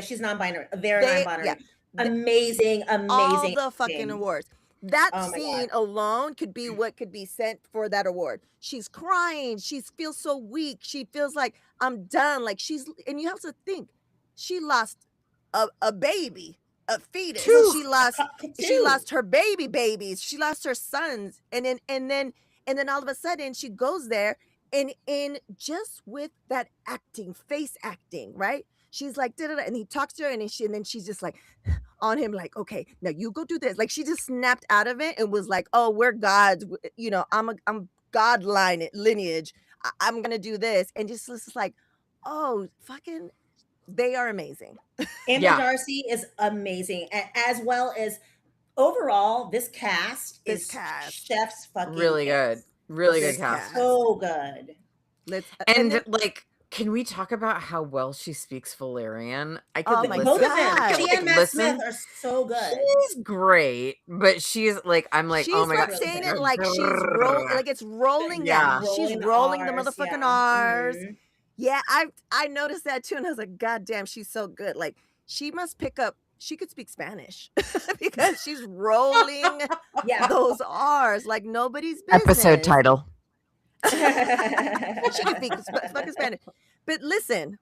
She's non-binary. They're They, non-binary. yeah, Amazing, all amazing. the fucking awards. That Oh my scene God. alone could be what could be sent for that award. She's crying. She feels so weak. She feels like I'm done. Like and you have to think, she lost a baby, a fetus. Two. She lost her babies. She lost her sons, and then all of a sudden she goes there and in just with that acting, face acting, right? She's like, da-da-da, and he talks to her, and then she's just like on him, like, okay, now you go do this. Like she just snapped out of it and was like, oh, we're gods, I'm God lineage. I'm gonna do this, and just like, oh, fucking, they are amazing. Amber Darcy is amazing, as well as overall this cast is chef's fucking really kiss. good. Really good cast. So good. And like, can we talk about how well she speaks Valyrian? I could my listen. Both of them. God. She and Matt Smith are so good. She's great, but she's like, I'm like, she's oh my not god, saying it like she's like it's rolling down. She's rolling the motherfucking R's. Mhm. Yeah, I noticed that too, and I was like, God damn, she's so good. Like she must pick up. She could speak Spanish because she's rolling those R's like nobody's business. Episode title. She can speak fucking Spanish. But listen,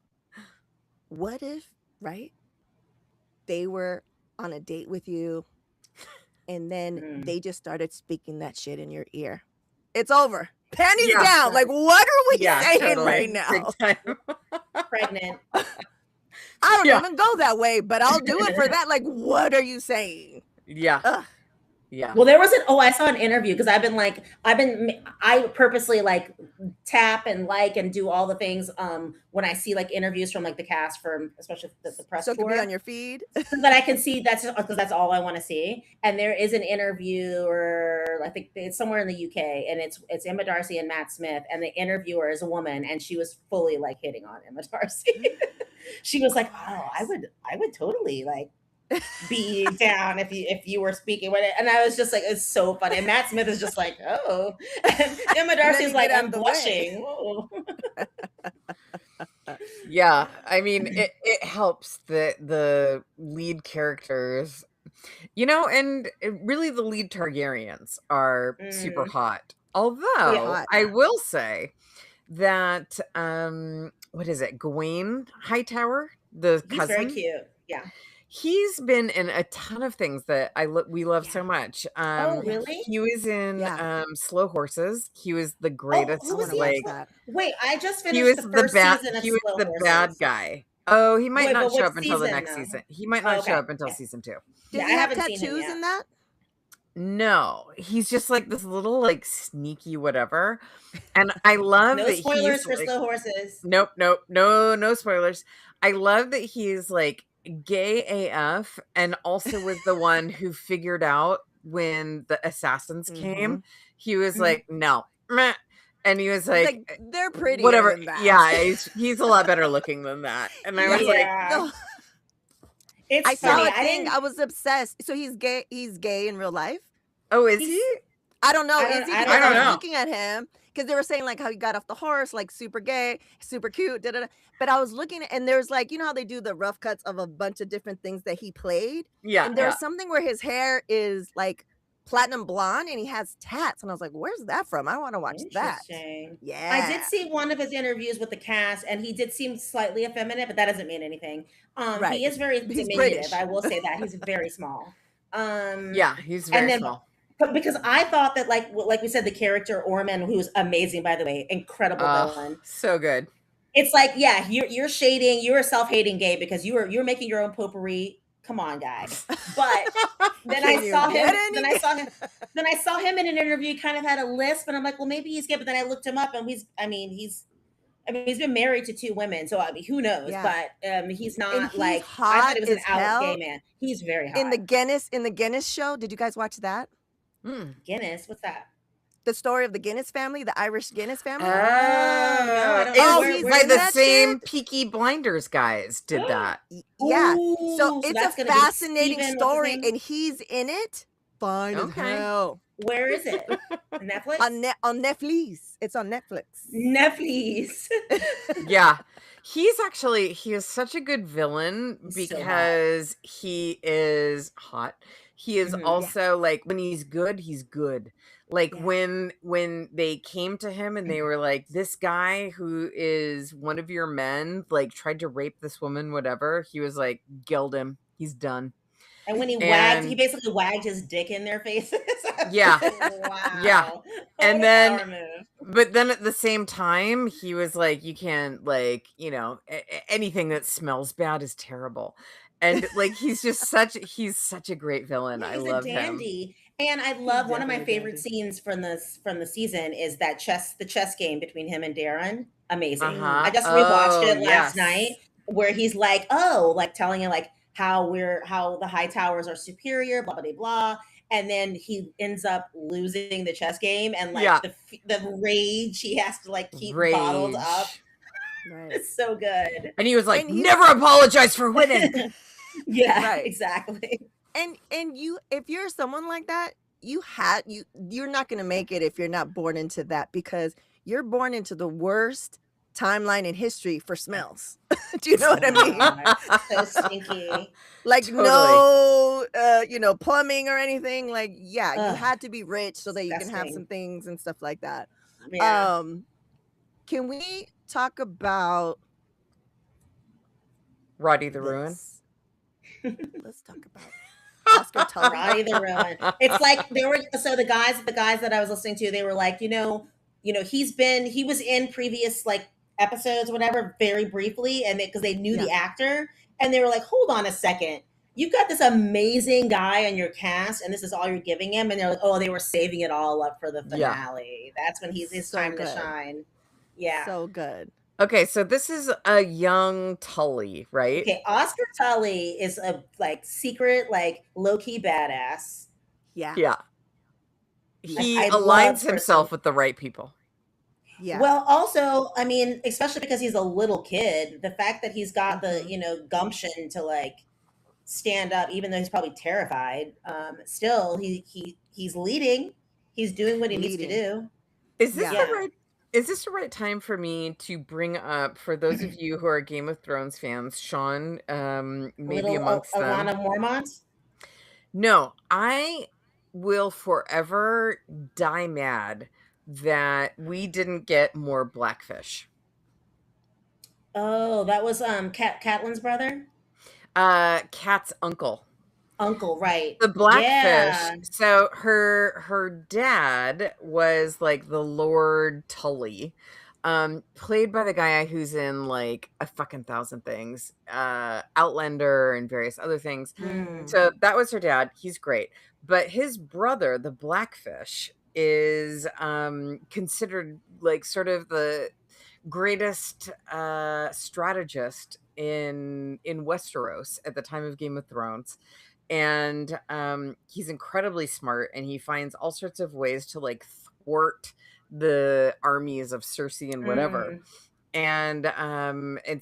what if, right? They were on a date with you, and then they just started speaking that shit in your ear. It's over. Panties down. Like, what are we saying right now? Pregnant. I don't even go that way, but I'll do it for that. Like, what are you saying? Yeah. Ugh. Yeah. Well, there was I saw an interview because I purposely like tap and like and do all the things when I see like interviews from like the cast from especially the press So it tour can be on your feed so that I can see because that's all I want to see. And there is an interviewer, I think it's somewhere in the UK, and it's Emma Darcy and Matt Smith, and the interviewer is a woman, and she was fully like hitting on Emma Darcy. She was like, "Oh, I would totally like be down if you were speaking with it," and I was just like, it's so funny. And Matt Smith is just like, oh, and Emma Darcy's like, I'm blushing. Yeah, I mean, it helps that the lead characters, and really the lead Targaryens are super hot. Although I will say that what is it, Gawain Hightower, the cousin, he's very cute. Yeah. He's been in a ton of things that we love so much. Oh, really? He was in Slow Horses. He was the greatest. Who was like, wait, I just finished he was the first season of He was Slow the Horses. bad guy. Oh, he might not show up until the season, next though? season. He might not show up until season 2. Does he have tattoos in that? No, he's just like this little like sneaky whatever. And I love no that spoilers he's for like, Slow Horses. Nope, no spoilers. I love that he's like gay AF and also was the one who figured out when the assassins came. He was like, no, meh. And he was like they're pretty, whatever. than that. Yeah, he's a lot better looking than that. And I was like, it's I funny. saw a thing. I was obsessed. So he's gay. He's gay in real life. Oh, is he? I don't know. Is he? I Because don't I was know. looking at him because they were saying like how he got off the horse, like super gay, super cute, da da da. But I was looking at, and there's like, how they do the rough cuts of a bunch of different things that he played. Yeah. And there's something where his hair is like platinum blonde and he has tats, and I was like, where's that from? I want to watch that. Yeah. I did see one of his interviews with the cast, and he did seem slightly effeminate, but that doesn't mean anything. He is very diminutive. British. I will say that he's very small. Yeah, he's very small. But because I thought that, like we said, the character Orman, who's amazing, by the way, incredible villain, so good. It's like, yeah, you're shading, you're a self-hating gay because you're making your own potpourri. Come on, guys. But then I saw him in an interview, kind of had a lisp, and I'm like, well, maybe he's gay. But then I looked him up, and he's been married to 2 women, so I mean, who knows? Yeah. But he's not he's like hot I thought it was an as out hell. gay man. He's very hot. In the Guinness show, did you guys watch that? Guinness, what's that? The story of the Guinness family, the Irish Guinness family. No, I don't Oh, know. he's by in the that same shit? Peaky Blinders guys did that. Yeah. Ooh, So so it's that's a gonna be fascinating Steven, what's his story, name? and he's in it. fine as Okay. hell. Where is it? Netflix? On Netflix. It's on Netflix. Netflix. Yeah. He is such a good villain He's so hot. because he is hot. He is Mhm. also like, when he's good, he's good. Like Yeah. when they came to him and they were like, this guy who is one of your men, like, tried to rape this woman, whatever, he was like, gild him. He's done. And when he And basically wagged his dick in their faces. Yeah. Wow. Yeah. What And a then power move. but then at the same time, he was like, you can't, like, anything that smells bad is terrible. And like, he's such a great villain. Yeah, I he's a love him. dandy. And I love one of my definitely a favorite dandy. scenes from the season is the chess game between him and Daeron. Amazing. Uh-huh. I just rewatched Oh, it last yes. night where he's like, oh, like telling him like how the high towers are superior, blah blah blah blah. And then he ends up losing the chess game, and like Yeah. the rage he has to like keep bottled up. Right. It's so good. And he was like, And he's- never apologize for winning. Yeah, Right. exactly. And you, if you're someone like that, you're not going to make it if you're not born into that, because you're born into the worst timeline in history for smells. Do you know what I mean? So stinky. Like Totally. no plumbing or anything. Like, yeah, you Ugh, had to be rich so that you can have disgusting. some things and stuff like that. Yeah. Can we talk about Roddy the Ruin. this? Let's talk about Oscar Tully. Roddy the Ruin. It's like the guys that I was listening to, they were like, he was in previous like episodes, whatever, very briefly, and because they knew the actor, and they were like, hold on a second, you've got this amazing guy on your cast, and this is all you're giving him, and they're like, oh, they were saving it all up for the finale. That's when his So time good. to shine. Yeah. So good. Okay, so this is a young Tully, right? Okay, Oscar Tully is a like secret, like low-key badass. Yeah. Yeah. He I aligns love himself with the right people. Yeah. Well, also, I mean, especially because he's a little kid, the fact that he's got the gumption to like stand up, even though he's probably terrified, still he's leading. He's doing what he needs to do. Is this Yeah. the right? Is this the right time for me to bring up, for those of you who are Game of Thrones fans, Sean, maybe amongst them? Alana Mormont? No, I will forever die mad that we didn't get more Blackfish. Oh, that was Catelyn's brother? Kat's uncle. Uncle, right. The Blackfish. Yeah. So her dad was like the Lord Tully, played by the guy who's in like a fucking thousand things, Outlander and various other things. Mm. So that was her dad. He's great. But his brother, the Blackfish, is considered like sort of the greatest strategist in Westeros at the time of Game of Thrones. And he's incredibly smart, and he finds all sorts of ways to like thwart the armies of Cersei and whatever. And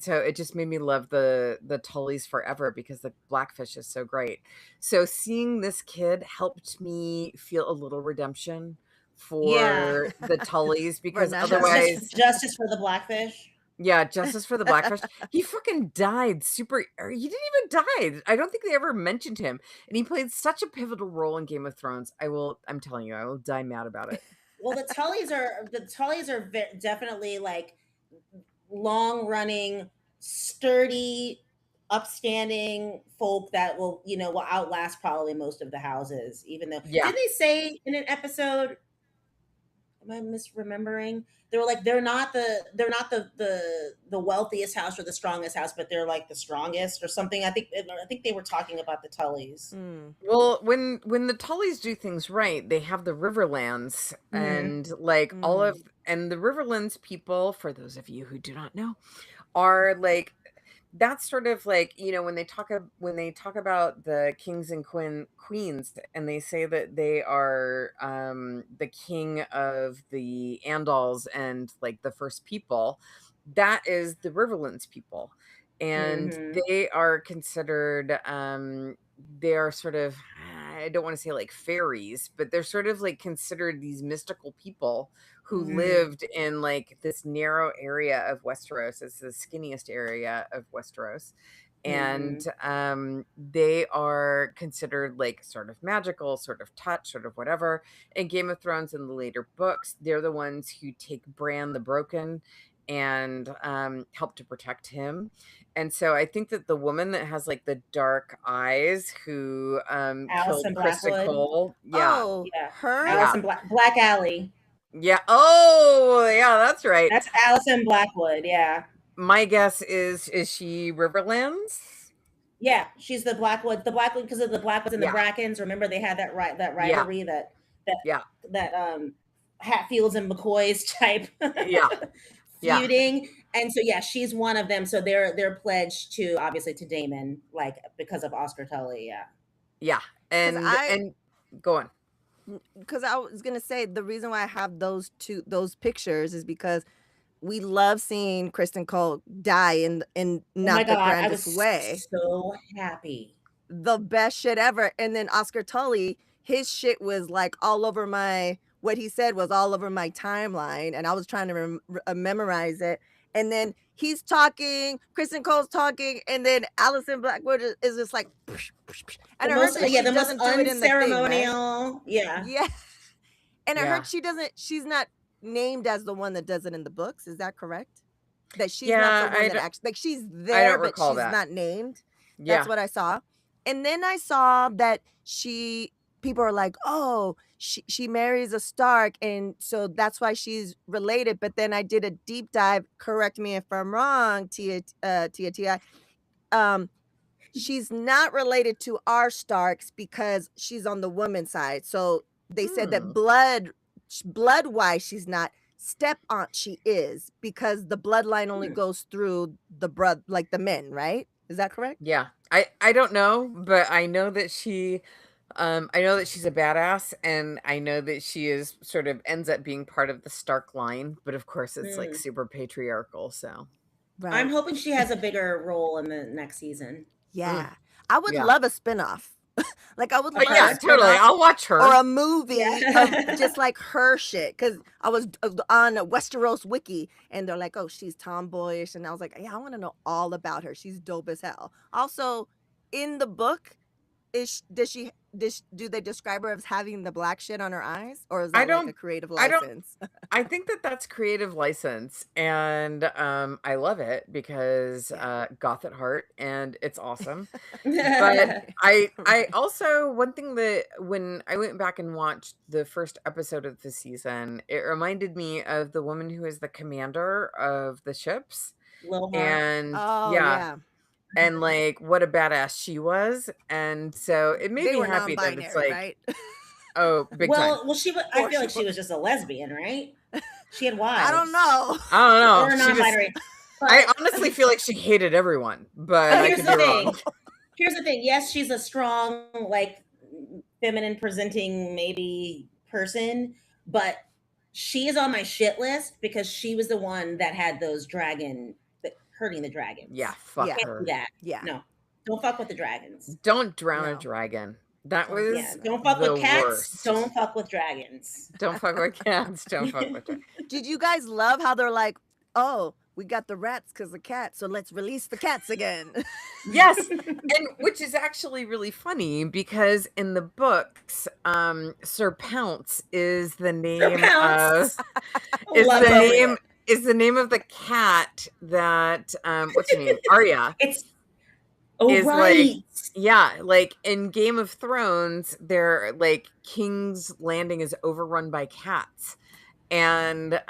so it just made me love the Tullys forever, because the Blackfish is so great. So seeing this kid helped me feel a little redemption for the Tullys, because otherwise justice for the Blackfish. Yeah, justice for the Blackfish. He fucking died he didn't even die. I don't think they ever mentioned him. And he played such a pivotal role in Game of Thrones. I'm telling you, I will die mad about it. Well, the Tullys are definitely like long-running, sturdy, upstanding folk that will outlast probably most of the houses, even though did they say in an episode, am I misremembering? They were like, they're not the wealthiest house or the strongest house, but they're like the strongest or something. I think they were talking about the Tullys. Well, when the Tullys do things right, they have the Riverlands and like and the Riverlands people, for those of you who do not know, are like, that's sort of like, when they talk about the kings and queens, and they say that they are the king of the Andals and like the first people, that is the Riverlands people, and they are considered they are sort of, I don't want to say like fairies, but they're sort of like considered these mystical people who Mm. lived in like this narrow area of Westeros. It's the skinniest area of Westeros. And they are considered like sort of magical, sort of touch, sort of whatever. In Game of Thrones in the later books, they're the ones who take Bran the Broken and help to protect him. And so I think that the woman that has like the dark eyes who killed Alison Kristen Blackwood. Cole. Oh, Yeah. her? Alison Black Alley. Yeah. Oh, yeah, that's right. That's Alison Blackwood. Yeah. My guess is she Riverlands? Yeah, she's the Blackwood because of the Blackwoods and the Yeah. Brackens. Remember they had that Yeah. rivalry that Yeah. Hatfields and McCoys type Yeah. Yeah. feuding. And so yeah, she's one of them. So they're pledged to obviously to Daemon, like because of Oscar Tully. Yeah. Yeah. And go on. Because I was gonna say the reason why I have those pictures is because we love seeing Kristen Cole die in Oh not my the God, I grandest was way. so happy. The best shit ever. And then Oscar Tully, his shit was like all over what he said was all over my timeline, and I was trying to memorize it. And then he's talking, Kristen Cole's talking, and then Alison Blackwood is just like, psh, psh, psh. And The I heard most, that yeah, she the most doesn't do it in the thing, right? unceremonial. Yeah. Yeah. And I Yeah. heard she's not named as the one that does it in the books. Is that correct? That she's Yeah, not the I one that don't- actually, like she's I there, don't but recall she's that. not named. Yeah. That's what I saw. And then I saw that people are like, oh, she marries a Stark, and so that's why she's related. But then I did a deep dive. Correct me if I'm wrong, Tia. She's not related to our Starks because she's on the woman's side. So they said that blood wise she's not. Step aunt she is, because the bloodline only goes through the like the men, right? Is that correct? Yeah. I don't know, but I know that she's a badass, and I know that she is sort of ends up being part of the Stark line, but of course it's like super patriarchal, so. Right. I'm hoping she has a bigger role in the next season. Yeah. I would Yeah. love a spinoff. Like I would love Yeah, a totally. spinoff I'll watch her. or a movie Yeah. of just like her shit. Because I was on Westeros Wiki, and they're like, oh, she's tomboyish. And I was like, yeah, I want to know all about her. She's dope as hell. Also, in the book, do they describe her as having the black shit on her eyes? Or is that like a creative license? I think that that's creative license, and I love it because goth at heart, and it's awesome. But I also, one thing that when I went back and watched the first episode of the season, it reminded me of the woman who is the commander of the ships. Lil Har. And Oh, yeah, yeah. and like what a badass she was. And so it made They me were happy that it's non-binary, like, right? oh, big time. Well, she. I feel like she was just a lesbian, right? She had wives. I don't know. I don't know. Or She just- non-binary. But I honestly feel like she hated everyone, but I here's could the be thing. wrong. Here's the thing. Yes, she's a strong, like, feminine presenting maybe person, but she is on my shit list because she was the one that had those hurting the dragons. Yeah, fuck Yeah. Can't her. do that. Yeah. No, don't fuck with the dragons. Don't drown a No. dragon. That was Yeah, don't fuck the with cats. worst. Don't fuck with dragons. Don't fuck with cats. Don't fuck with dragons. Did you guys love how they're like, oh, we got the rats because of cats, so let's release the cats again? Yes, and which is actually really funny because in the books, Sir Pounce is the name Pounce. of is Love the it. name is the name of the cat that what's her name? Arya. It's Is right. Yeah, like in Game of Thrones, their like King's Landing is overrun by cats. And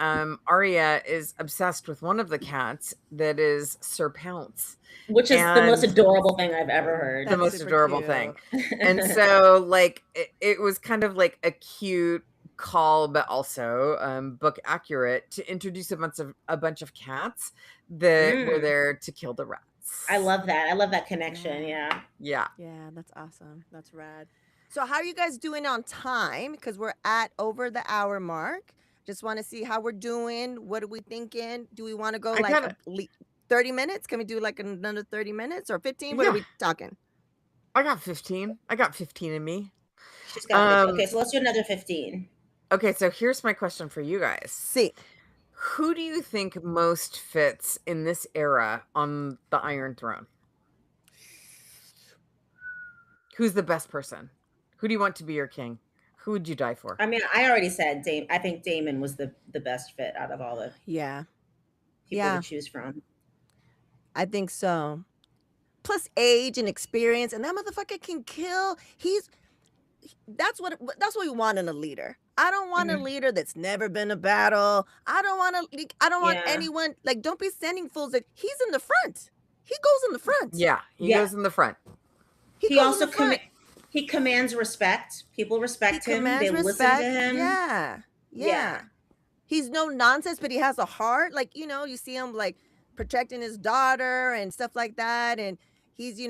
Arya is obsessed with one of the cats that is Sir Pounce. Which is the And- most adorable thing I've ever heard. The That's most super adorable cute. thing. And so like it was kind of like a cute call, but also book accurate to introduce a bunch of cats that were there to kill the rats. I love that. I love that connection. Yeah. Yeah. Yeah, that's awesome. That's rad. So how are you guys doing on time? Because we're at over the hour mark. Just want to see how we're doing. What are we thinking? Do we want to go I like gotta- 30 minutes? Can we do like another 30 minutes or 15? What Yeah. are we talking? I got 15. I got 15 in me. She's got me. Um, Okay, so let's do another 15. Okay, so here's my question for you guys. See, Who do you think most fits in this era on the Iron Throne? Who's the best person? Who do you want to be your king? Who would you die for? I mean, I already said I think Damon was the best fit out of all the yeah, people Yeah. to choose from. I think so. Plus age and experience, and that motherfucker can kill. That's what we want in a leader. I don't want a Mhm. leader that's never been to battle. I don't want Yeah. anyone like, don't be sending fools that he's in the front. He goes in the front. Yeah, he Yeah. goes in the front. He He goes also in the front. he commands respect. People He respect him. commands They listen respect. to him. Yeah. Yeah. He's no nonsense, but he has a heart. Like, you see him like protecting his daughter and stuff like that. And he's, he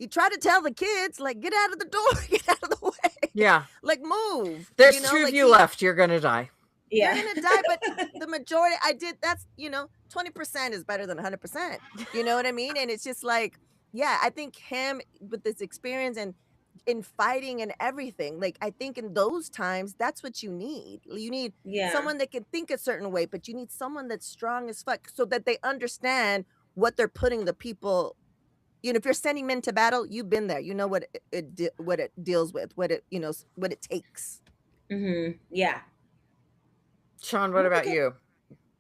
tried to tell the kids, like, get out of the door, get out of the way. Yeah. Like, move. There's two of you left. You're going to die. Yeah. You're gonna die, but the majority, that's 20% is better than 100%. You know what I mean? And it's just like, yeah, I think him with this experience and in fighting and everything, like, I think in those times, that's what you need. You need Yeah. someone that can think a certain way, but you need someone that's strong as fuck so that they understand what they're putting the people. If you're sending men to battle, you've been there. You know what it deals with, what it takes. Yeah. Sean, what about Okay. you?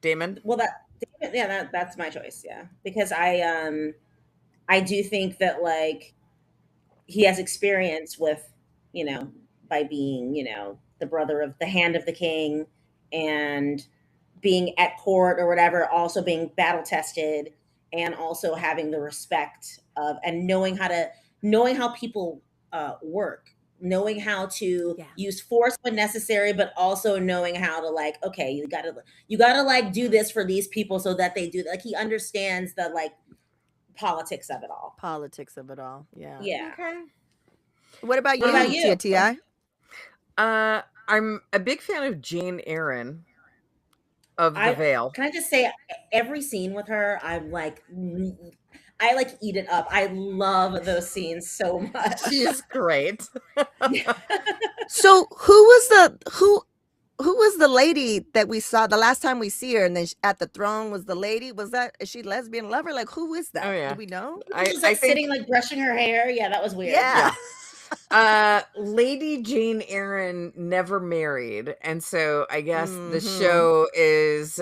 Damon? Well, that's my choice. Yeah, because I do think that, like, he has experience with, by being, the brother of the hand of the king, and being at court or whatever, also being battle tested, and also having the respect of, and knowing how people work, knowing how to use force when necessary, but also knowing how to, like, okay, you gotta like do this for these people so that they do, like, he understands the, like, politics of it all. Yeah. Yeah. Okay. What about What about you? T.I.? I'm a big fan of Jane Eyre of the Vale. Can I just say, every scene with her, I'm like, I like eat it up. I love those scenes so much. She's great. So who was the lady that we saw the last time we see her, and then at the throne was the lady? Is she lesbian lover? Like, who is that? Oh, yeah. Do we know? She's like sitting, like, brushing her hair. Yeah, that was weird. Yeah. Lady Jane Eyre never married, and so I guess the Mhm. show is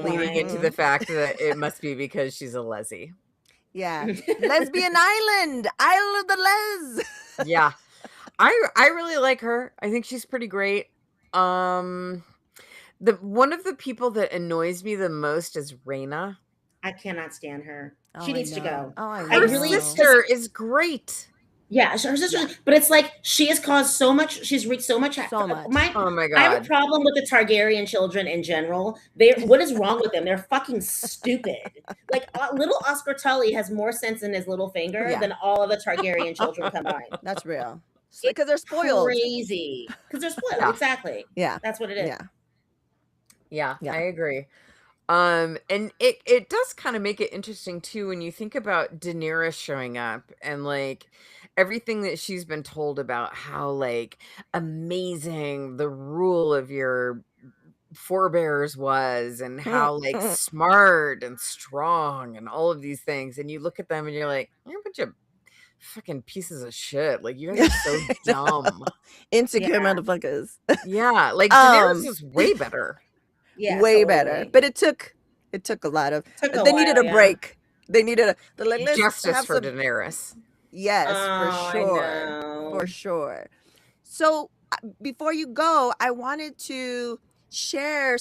leading into the fact that it must be because she's a leslie. Yeah. Lesbian Island of the Les. Yeah. I really like her. I think she's pretty great. One of the people that annoys me the most is Rhaenyra. I cannot stand her. Oh, She I needs to know. go. Oh, I Her know. sister is great. Yeah, her sister, but it's like she has caused so much. She's wreaked so much. So much. Oh my I have a god. problem with the Targaryen children in general. What is wrong with them? They're fucking stupid. Like, little Oscar Tully has more sense in his little finger Yeah. than all of the Targaryen children combined. That's real. Because they're spoiled. Crazy. Because they're spoiled. Yeah. Exactly. Yeah. That's what it is. Yeah, Yeah. I agree. And it does kind of make it interesting too when you think about Daenerys showing up and, like, everything that she's been told about how, like, amazing the rule of your forebears was, and how, like, smart and strong and all of these things, and you look at them and you're like, you're a bunch of fucking pieces of shit. Like, you guys are so dumb. Insecure Yeah. motherfuckers. Yeah, like, Daenerys is way better. Yeah, Way totally. better. But it took a lot of. Took a They needed while, a yeah. break. They needed let's Justice have for some. Daenerys. Yes, Oh, for sure. I know. For sure. So before you go, I wanted to share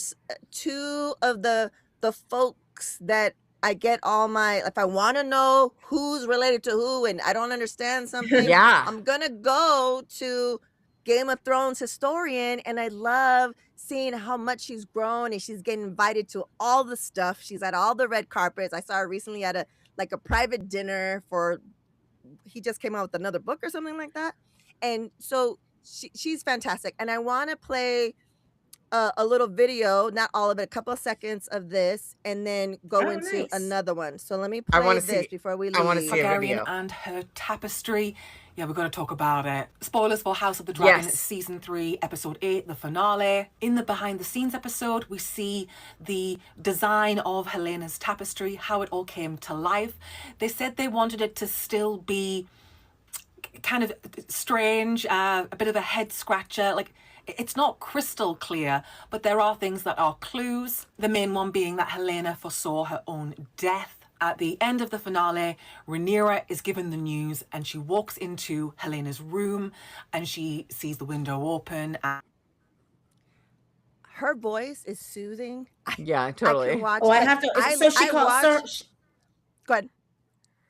two of the folks that I get all my, if I want to know who's related to who and I don't understand something, Yeah. I'm gonna go to Game of Thrones historian, and I love seeing how much she's grown and she's getting invited to all the stuff. She's at all the red carpets. I saw her recently at a private dinner he just came out with another book or something like that. And so she's fantastic. And I want to play a little video, not all of it, a couple of seconds of this, and then go into nice. another one. So let me I play wanna this see- before we leave. I wanna see a Targaryen video. and her tapestry Yeah, we're going to talk about it. Spoilers for House of the Dragon, Yes. Season 3, Episode 8, the finale. In the behind-the-scenes episode, we see the design of Helena's tapestry, how it all came to life. They said they wanted it to still be kind of strange, a bit of a head-scratcher. Like, it's not crystal clear, but there are things that are clues. The main one being that Helaena foresaw her own death. At the end of the finale, Rhaenyra is given the news and she walks into Helena's room and she sees the window open. Her voice is soothing. Yeah, I totally. can watch. Oh, I like, have to. I, So she I calls. watch. So Go ahead.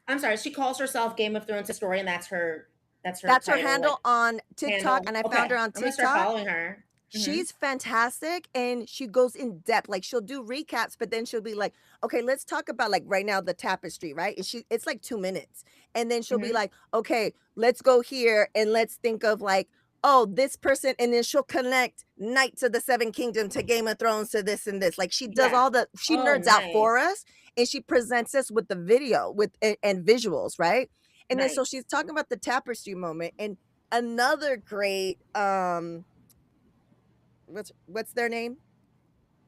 I'm sorry. She calls herself Game of Thrones historian. That's her. That's her. That's her title, handle on TikTok, handle. and I Okay, found her on I'm gonna start TikTok. following her. Mhm. She's fantastic, and she goes in depth. Like, she'll do recaps, but then she'll be like, okay, let's talk about, like, right now, the tapestry, right? And it's like 2 minutes. And then she'll be Mhm. like, okay, let's go here and let's think of, like, oh, this person, and then she'll connect Knights of the Seven Kingdom to Game of Thrones to this and this. Like, she does Yeah. she Oh, nerds out for nice. us, and she presents us with the video and visuals, right? And then so Nice. she's talking about the tapestry moment, and another great what's their name?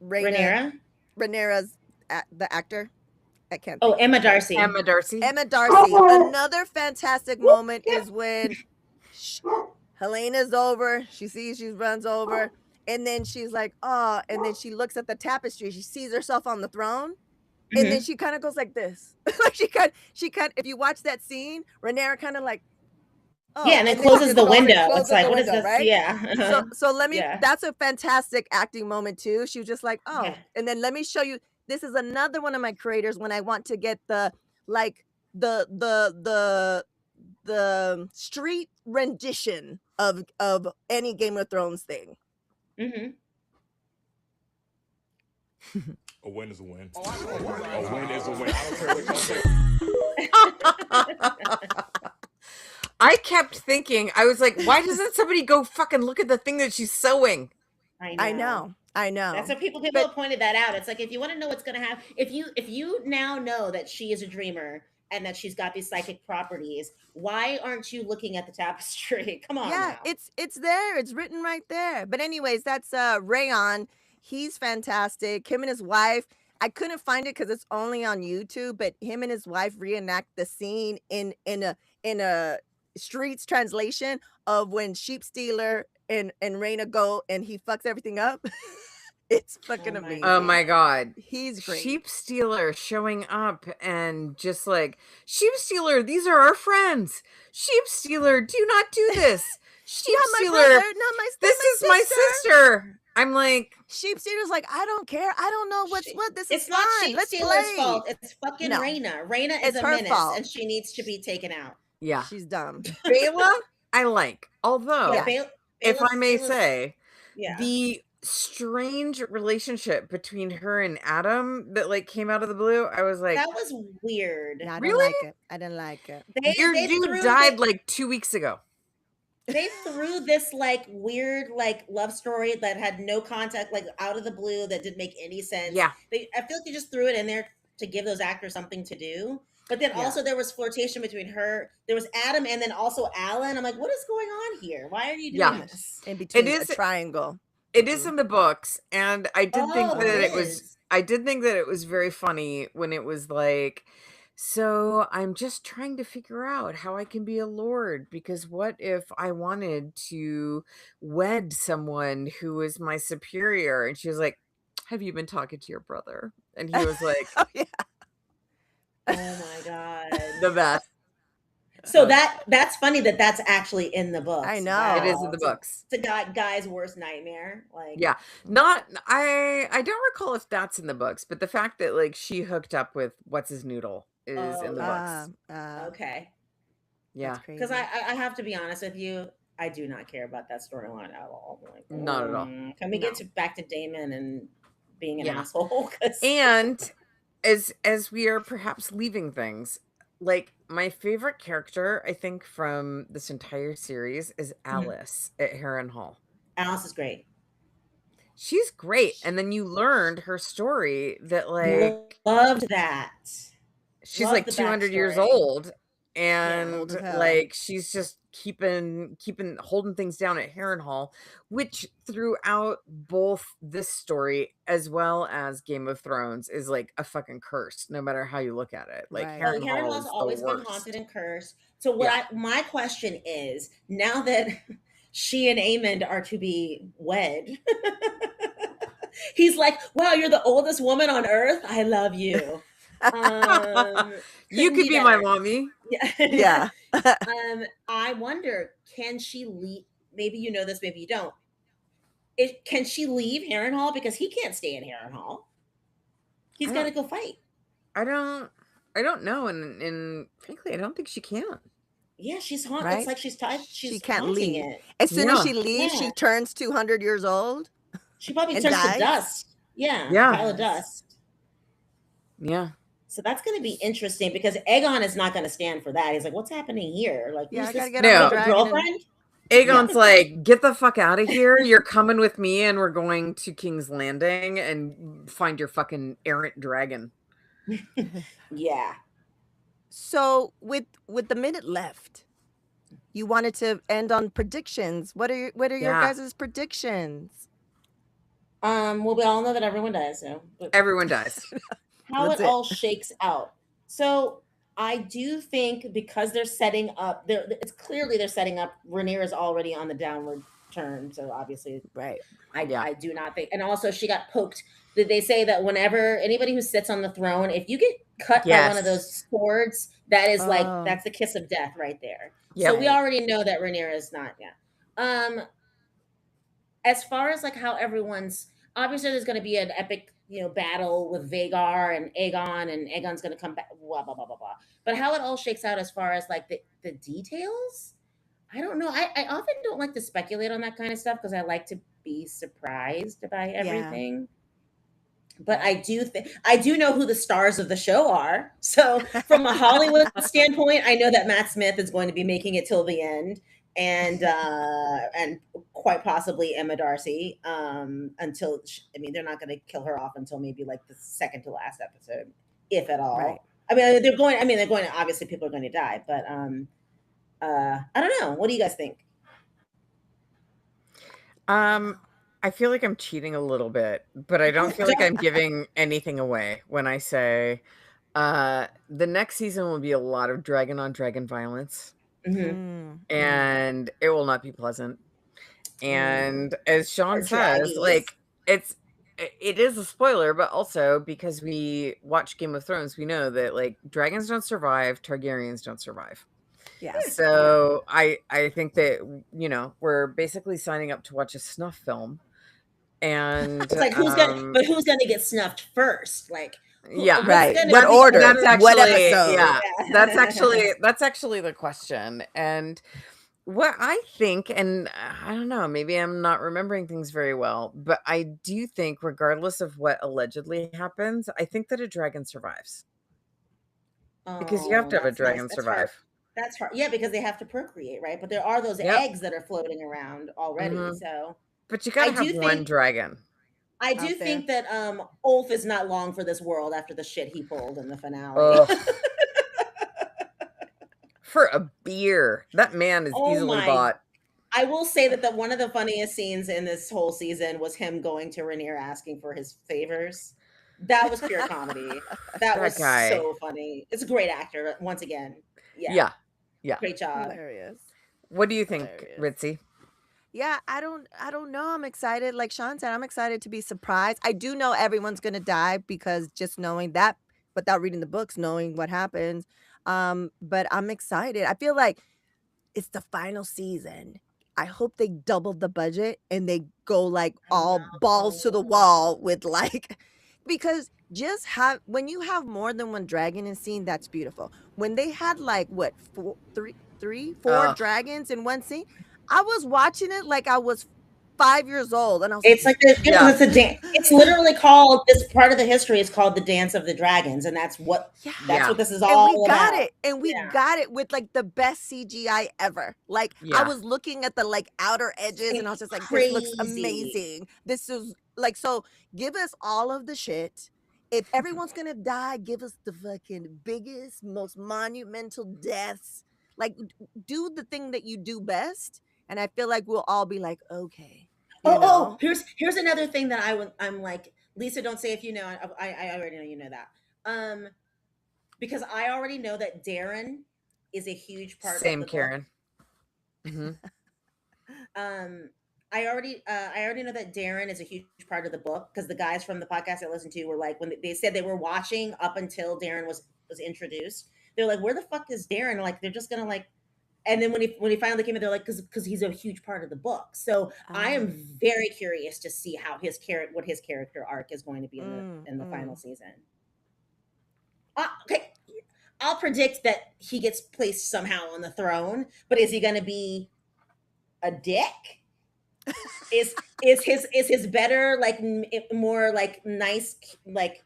Rhaenyra's the actor. I can't Oh, think. Emma Darcy. Emma Darcy. Emma Darcy. Another fantastic moment is when Helena's over. She runs over, and then she's like, oh, and then she looks at the tapestry. She sees herself on the throne. And then she kind of goes like this. Like she kind if you watch that scene, Rhaenyra kind of like, oh, Yeah, and then she closes just the goes and window. closes It's like, the what is window, this? right? Yeah. So let me. Yeah. That's a fantastic acting moment too. She was just like, oh, Yeah. and then let me show you. This is another one of my creators when I want to get the street rendition of any Game of Thrones thing. Mm-hmm. A win is a win. A win is a win. I don't care what y'all say. I kept thinking, I was like, why doesn't somebody go fucking look at the thing that she's sewing? I know. That's what people But- pointed that out. It's like, if you want to know what's going to happen, if you now know that she is a dreamer and that she's got these psychic properties, why aren't you looking at the tapestry? Come on. Yeah, now. it's there. It's written right there. But anyways, that's Rayon. He's fantastic. Him and his wife. I couldn't find it because it's only on YouTube. But him and his wife reenact the scene in a streets translation of when Sheep Stealer and Rhaena go and he fucks everything up. It's fucking Oh my amazing. Oh my god. He's great. Sheep Stealer showing up and just like, Sheep Stealer, these are our friends. Sheep Stealer, do not do this. Sheep Not my Stealer, brother, not my this is my sister. I'm like, Sheep Stealer's like, I don't care. I don't know what. This It's is not fine. Sheep Let's Stealer's play. fault. It's fucking No. Rhaena. Rhaena is It's a her menace, fault. and she needs to be taken out. yeah. She's dumb. Bela, I like. Although, Yeah. if I may say, yeah. the strange relationship between her and Adam that like came out of the blue, I was like, that was weird. No, I Really? don't like it. I didn't like it. your dude died like 2 weeks ago. They threw this like weird like love story that had no contact, like out of the blue, that didn't make any sense. Yeah. I feel like they just threw it in there to give those actors something to do. But then also there was flirtation between her. There was Adam and then also Alan. I'm like, what is going on here? Why are you doing Yeah. this? In between is- a triangle. It is in the books, and I did think Oh, that it it was is. I did think that it was very funny when it was like, so I'm just trying to figure out how I can be a lord, because what if I wanted to wed someone who is my superior? And she was like, have you been talking to your brother? And he was like, Oh yeah. Oh my god. the best. So that's funny that's actually in the books. I know. Wow. It is in the books. It's a guy's worst nightmare. Like, Yeah. I don't recall if that's in the books, but the fact that like she hooked up with what's his noodle is in the books. Okay. Yeah. Because I have to be honest with you, I do not care about that storyline at all. Like, Not at all. Can we get back to Damon and being an Yeah. asshole? 'Cause- And as we are perhaps leaving things, like my favorite character, I think, from this entire series is Alice at Harrenhal. Alice is great. She's great. And then you learned her story that like Loved that. she's Love like the 200 years backstory. old and old as hell. like she's just keeping holding things down at Harrenhal, which throughout both this story as well as Game of Thrones is like a fucking curse, no matter how you look at it. Like Right. Oh, Harrenhal Harrenhal's is the always been worst. haunted and cursed. So Yeah. my question is, now that she and Aemond are to be wed, he's like, "Wow, you're the oldest woman on earth. I love you." You Couldn't could be my better. mommy. Yeah. Yeah. I wonder, can she leave? Maybe you know this, maybe you don't. Can she leave Harrenhal because he can't stay in Harrenhal? He's I got to don't- go fight. I don't know, and frankly, I don't think she can. Yeah, she's haunted. Right? It's like she's tied. She She's can't haunting leave. it. As soon as Yeah. she leaves, Yeah. she turns 200 years old. She probably And turns dies? to dust. Yeah, Yeah. pile of dust. Yeah. So that's going to be interesting because Aegon is not going to stand for that. He's like, "What's happening here? Like, Yeah, who's I this gotta get No. on the like a dragon. girlfriend?" Aegon's like, get the fuck out of here. You're coming with me and we're going to King's Landing and find your fucking errant dragon. Yeah. So with the minute left, you wanted to end on predictions. What are your Yeah. guys' predictions? Well, we all know that everyone does. So, but Everyone dies. how That's it it. all shakes out. So I do think because they're setting up, it's clearly they're setting up. Rhaenyra's already on the downward turn, so obviously, Right. Yeah. I do not think. And also, she got poked. Did they say that whenever anybody who sits on the throne, if you get cut by one of Yes. those swords, that is like Oh. that's the kiss of death right there. Yep. So we already know that Rhaenyra is not. Yeah. As far as like how everyone's obviously there's going to be an epic battle with Vagar and Aegon's going to come back, blah blah blah blah blah. But how it all shakes out as far as like the details, I don't know. I often don't like to speculate on that kind of stuff because I like to be surprised by everything. But I do know who the stars of the show are. So from a Hollywood standpoint, I know that Matt Smith is going to be making it till the end, and quite possibly Emma Darcy until they're not going to kill her off until maybe like the second to last episode, if at all. Right. They're going to, obviously people are going to die, but I don't know. What do you guys think? I feel like I'm cheating a little bit, but I don't feel like I'm giving anything away when I say the next season will be a lot of dragon on dragon violence. Mm. And it will not be pleasant. And as Sean Or says, draggies. like it is a spoiler, but also because we watch Game of Thrones, we know that like dragons don't survive, Targaryens don't survive. Yeah. So I think that we're basically signing up to watch a snuff film. And It's like who's gonna get snuffed first? Like yeah, what's Right. gonna What be- order? That's What actually episode? yeah. Yeah. That's actually the question. And what I think, and I don't know, maybe I'm not remembering things very well, but I do think, regardless of what allegedly happens, I think that a dragon survives. Because you have to have a that's nice. dragon That's survive. hard. That's hard. Yeah, because they have to procreate, right? But there are those Yep. eggs that are floating around already. Mhm. So But you gotta I do have one think- dragon. I do Out there. think that Ulf is not long for this world after the shit he pulled in the finale. Ugh. For a beer. That man is Oh easily my- bought. I will say that one of the funniest scenes in this whole season was him going to Rhaenyra asking for his favors. That was pure comedy. That was guy. so funny. It's a great actor once again. Yeah. Great job. Hilarious. What do you think, Hilarious. Ritzy? Yeah, I don't know. I'm excited. Like Sean said, I'm excited to be surprised. I do know everyone's gonna die because just knowing that, without reading the books, knowing what happens. But I'm excited. I feel like it's the final season. I hope they doubled the budget and they go like all balls to the wall with like, because when you have more than one dragon in scene, that's beautiful. When they had like what four Ugh. dragons in one scene, I was watching it like I was 5 years old, and I was It's like it's a dance. It's literally called, this part of the history is called the Dance of the Dragons, and that's what Yeah. what this is and all we got about. it, and we Yeah. got it with like the best CGI ever. Like I Yeah. was looking at the like outer edges, and I was just like, "This looks Crazy. amazing. This is like so. Give us all of the shit, if everyone's gonna die, give us the fucking biggest, most monumental deaths. Like, do the thing that you do best, and I feel like we'll all be like, okay, you know. Here's another thing that I'm like, Lisa, don't say if you know. I already know you know that. Because I already know that Daeron is a huge part of Same, the book. Karen. Mm-hmm. I already know that Daeron is a huge part of the book because the guys from the podcast I listened to were like, when they said they were watching up until Daeron was introduced, they're like, where the fuck is Daeron? Like, they're just gonna like, and then when he finally came in, they're like, because he's a huge part of the book. So I am very curious to see how what his character arc is going to be in the final season. Okay, I'll predict that he gets placed somehow on the throne, but is he going to be a dick? is his better, like more like nice, like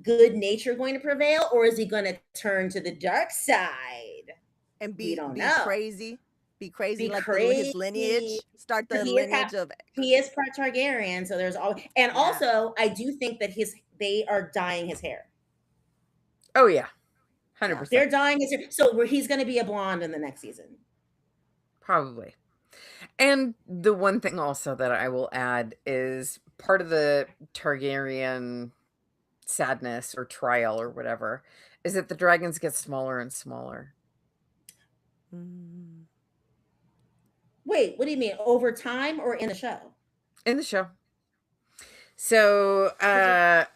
good nature going to prevail, or is he going to turn to the dark side and we be don't know. crazy? Be crazy, Be like crazy. his lineage. Start the He is lineage of. He is part Targaryen, so there's all. And also, I do think that they are dyeing his hair. Oh yeah, 100%. They're dyeing his hair, so he's going to be a blonde in the next season. Probably. And the one thing also that I will add is part of the Targaryen sadness or trial or whatever is that the dragons get smaller and smaller. Wait, what do you mean? Over time or in the show? In the show. So,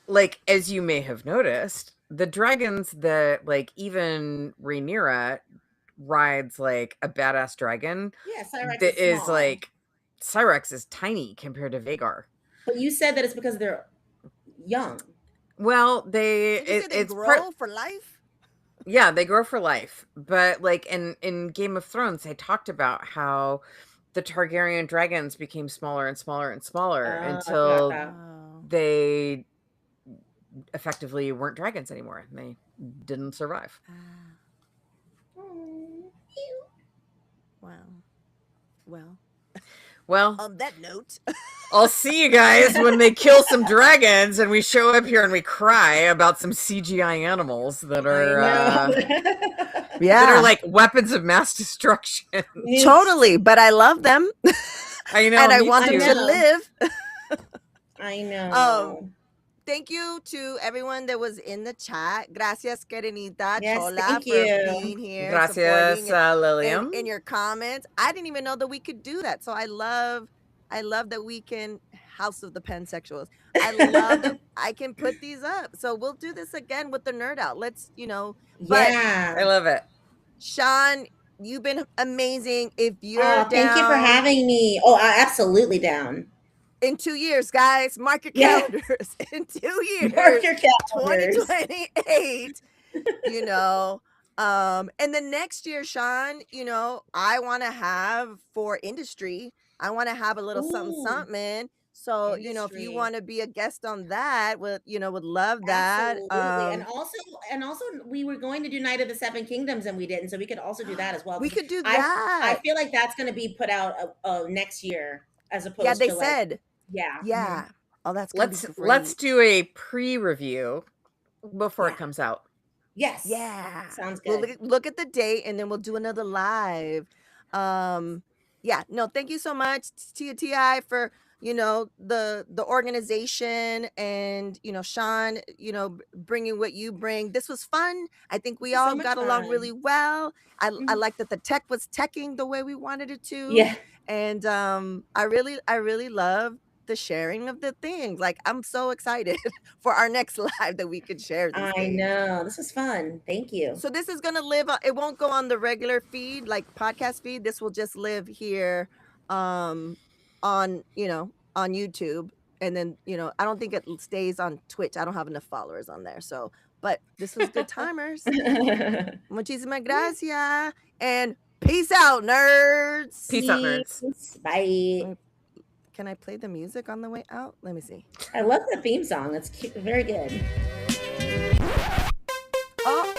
like, as you may have noticed, the dragons that, like, even Rhaenyra rides, like, a badass dragon. Yeah, Cyrex that is is small. like, Cyrex is tiny compared to Vhagar. But you said that it's because they're young. Well, Did you say they it's grow for life? Yeah, they grow for life. But like in Game of Thrones, they talked about how the Targaryen dragons became smaller and smaller and smaller until they effectively weren't dragons anymore and they didn't survive. Wow. Well, on that note, I'll see you guys when they kill some dragons and we show up here and we cry about some CGI animals that are that are like weapons of mass destruction. Totally, but I love them. I know, and I want them too. to live. I know. Thank you to everyone that was in the chat. Gracias, Querenita, Yes, Chola, thank for you. being here. Gracias, Lilium. In your comments. I didn't even know that we could do that. So I love that we can House of the Pansexuals. I love that I can put these up. So we'll do this again with the Nerd Out. Let's, but Yeah. I love it. Sean, you've been amazing. If you're down, thank you for having me. Oh, absolutely down. In 2 years, guys, mark your calendars. In 2 years, mark your calendars. 2028. And then next year, Sean, I want to have for industry. I want to have a little something. So, if you want to be a guest on that, would love that. Absolutely. And also we were going to do Night of the Seven Kingdoms and we didn't, so we could also do that as well. We could do that. I feel like that's going to be put out next year as opposed to they said. Yeah. Yeah. Oh, that's let's do a pre-review before it comes out. Yes. Yeah. Sounds good. We'll look at the date and then we'll do another live. Thank you so much, TI, for the organization and Sean, bringing what you bring. This was fun. I think we all got along really well. I like that the tech was teching the way we wanted it to. Yeah. And I really love the sharing of the things. Like, I'm so excited for our next live that we could share these things. Know. This is fun. Thank you. So this is going to live, it won't go on the regular feed, like podcast feed. This will just live here on YouTube. And then, I don't think it stays on Twitch. I don't have enough followers on there. So, but this was good timers. Muchísimas gracias. And peace out, nerds. Peace out, nerds. Bye. Can I play the music on the way out? Let me see. I love the theme song. It's cute, very good. Oh.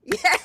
Yeah.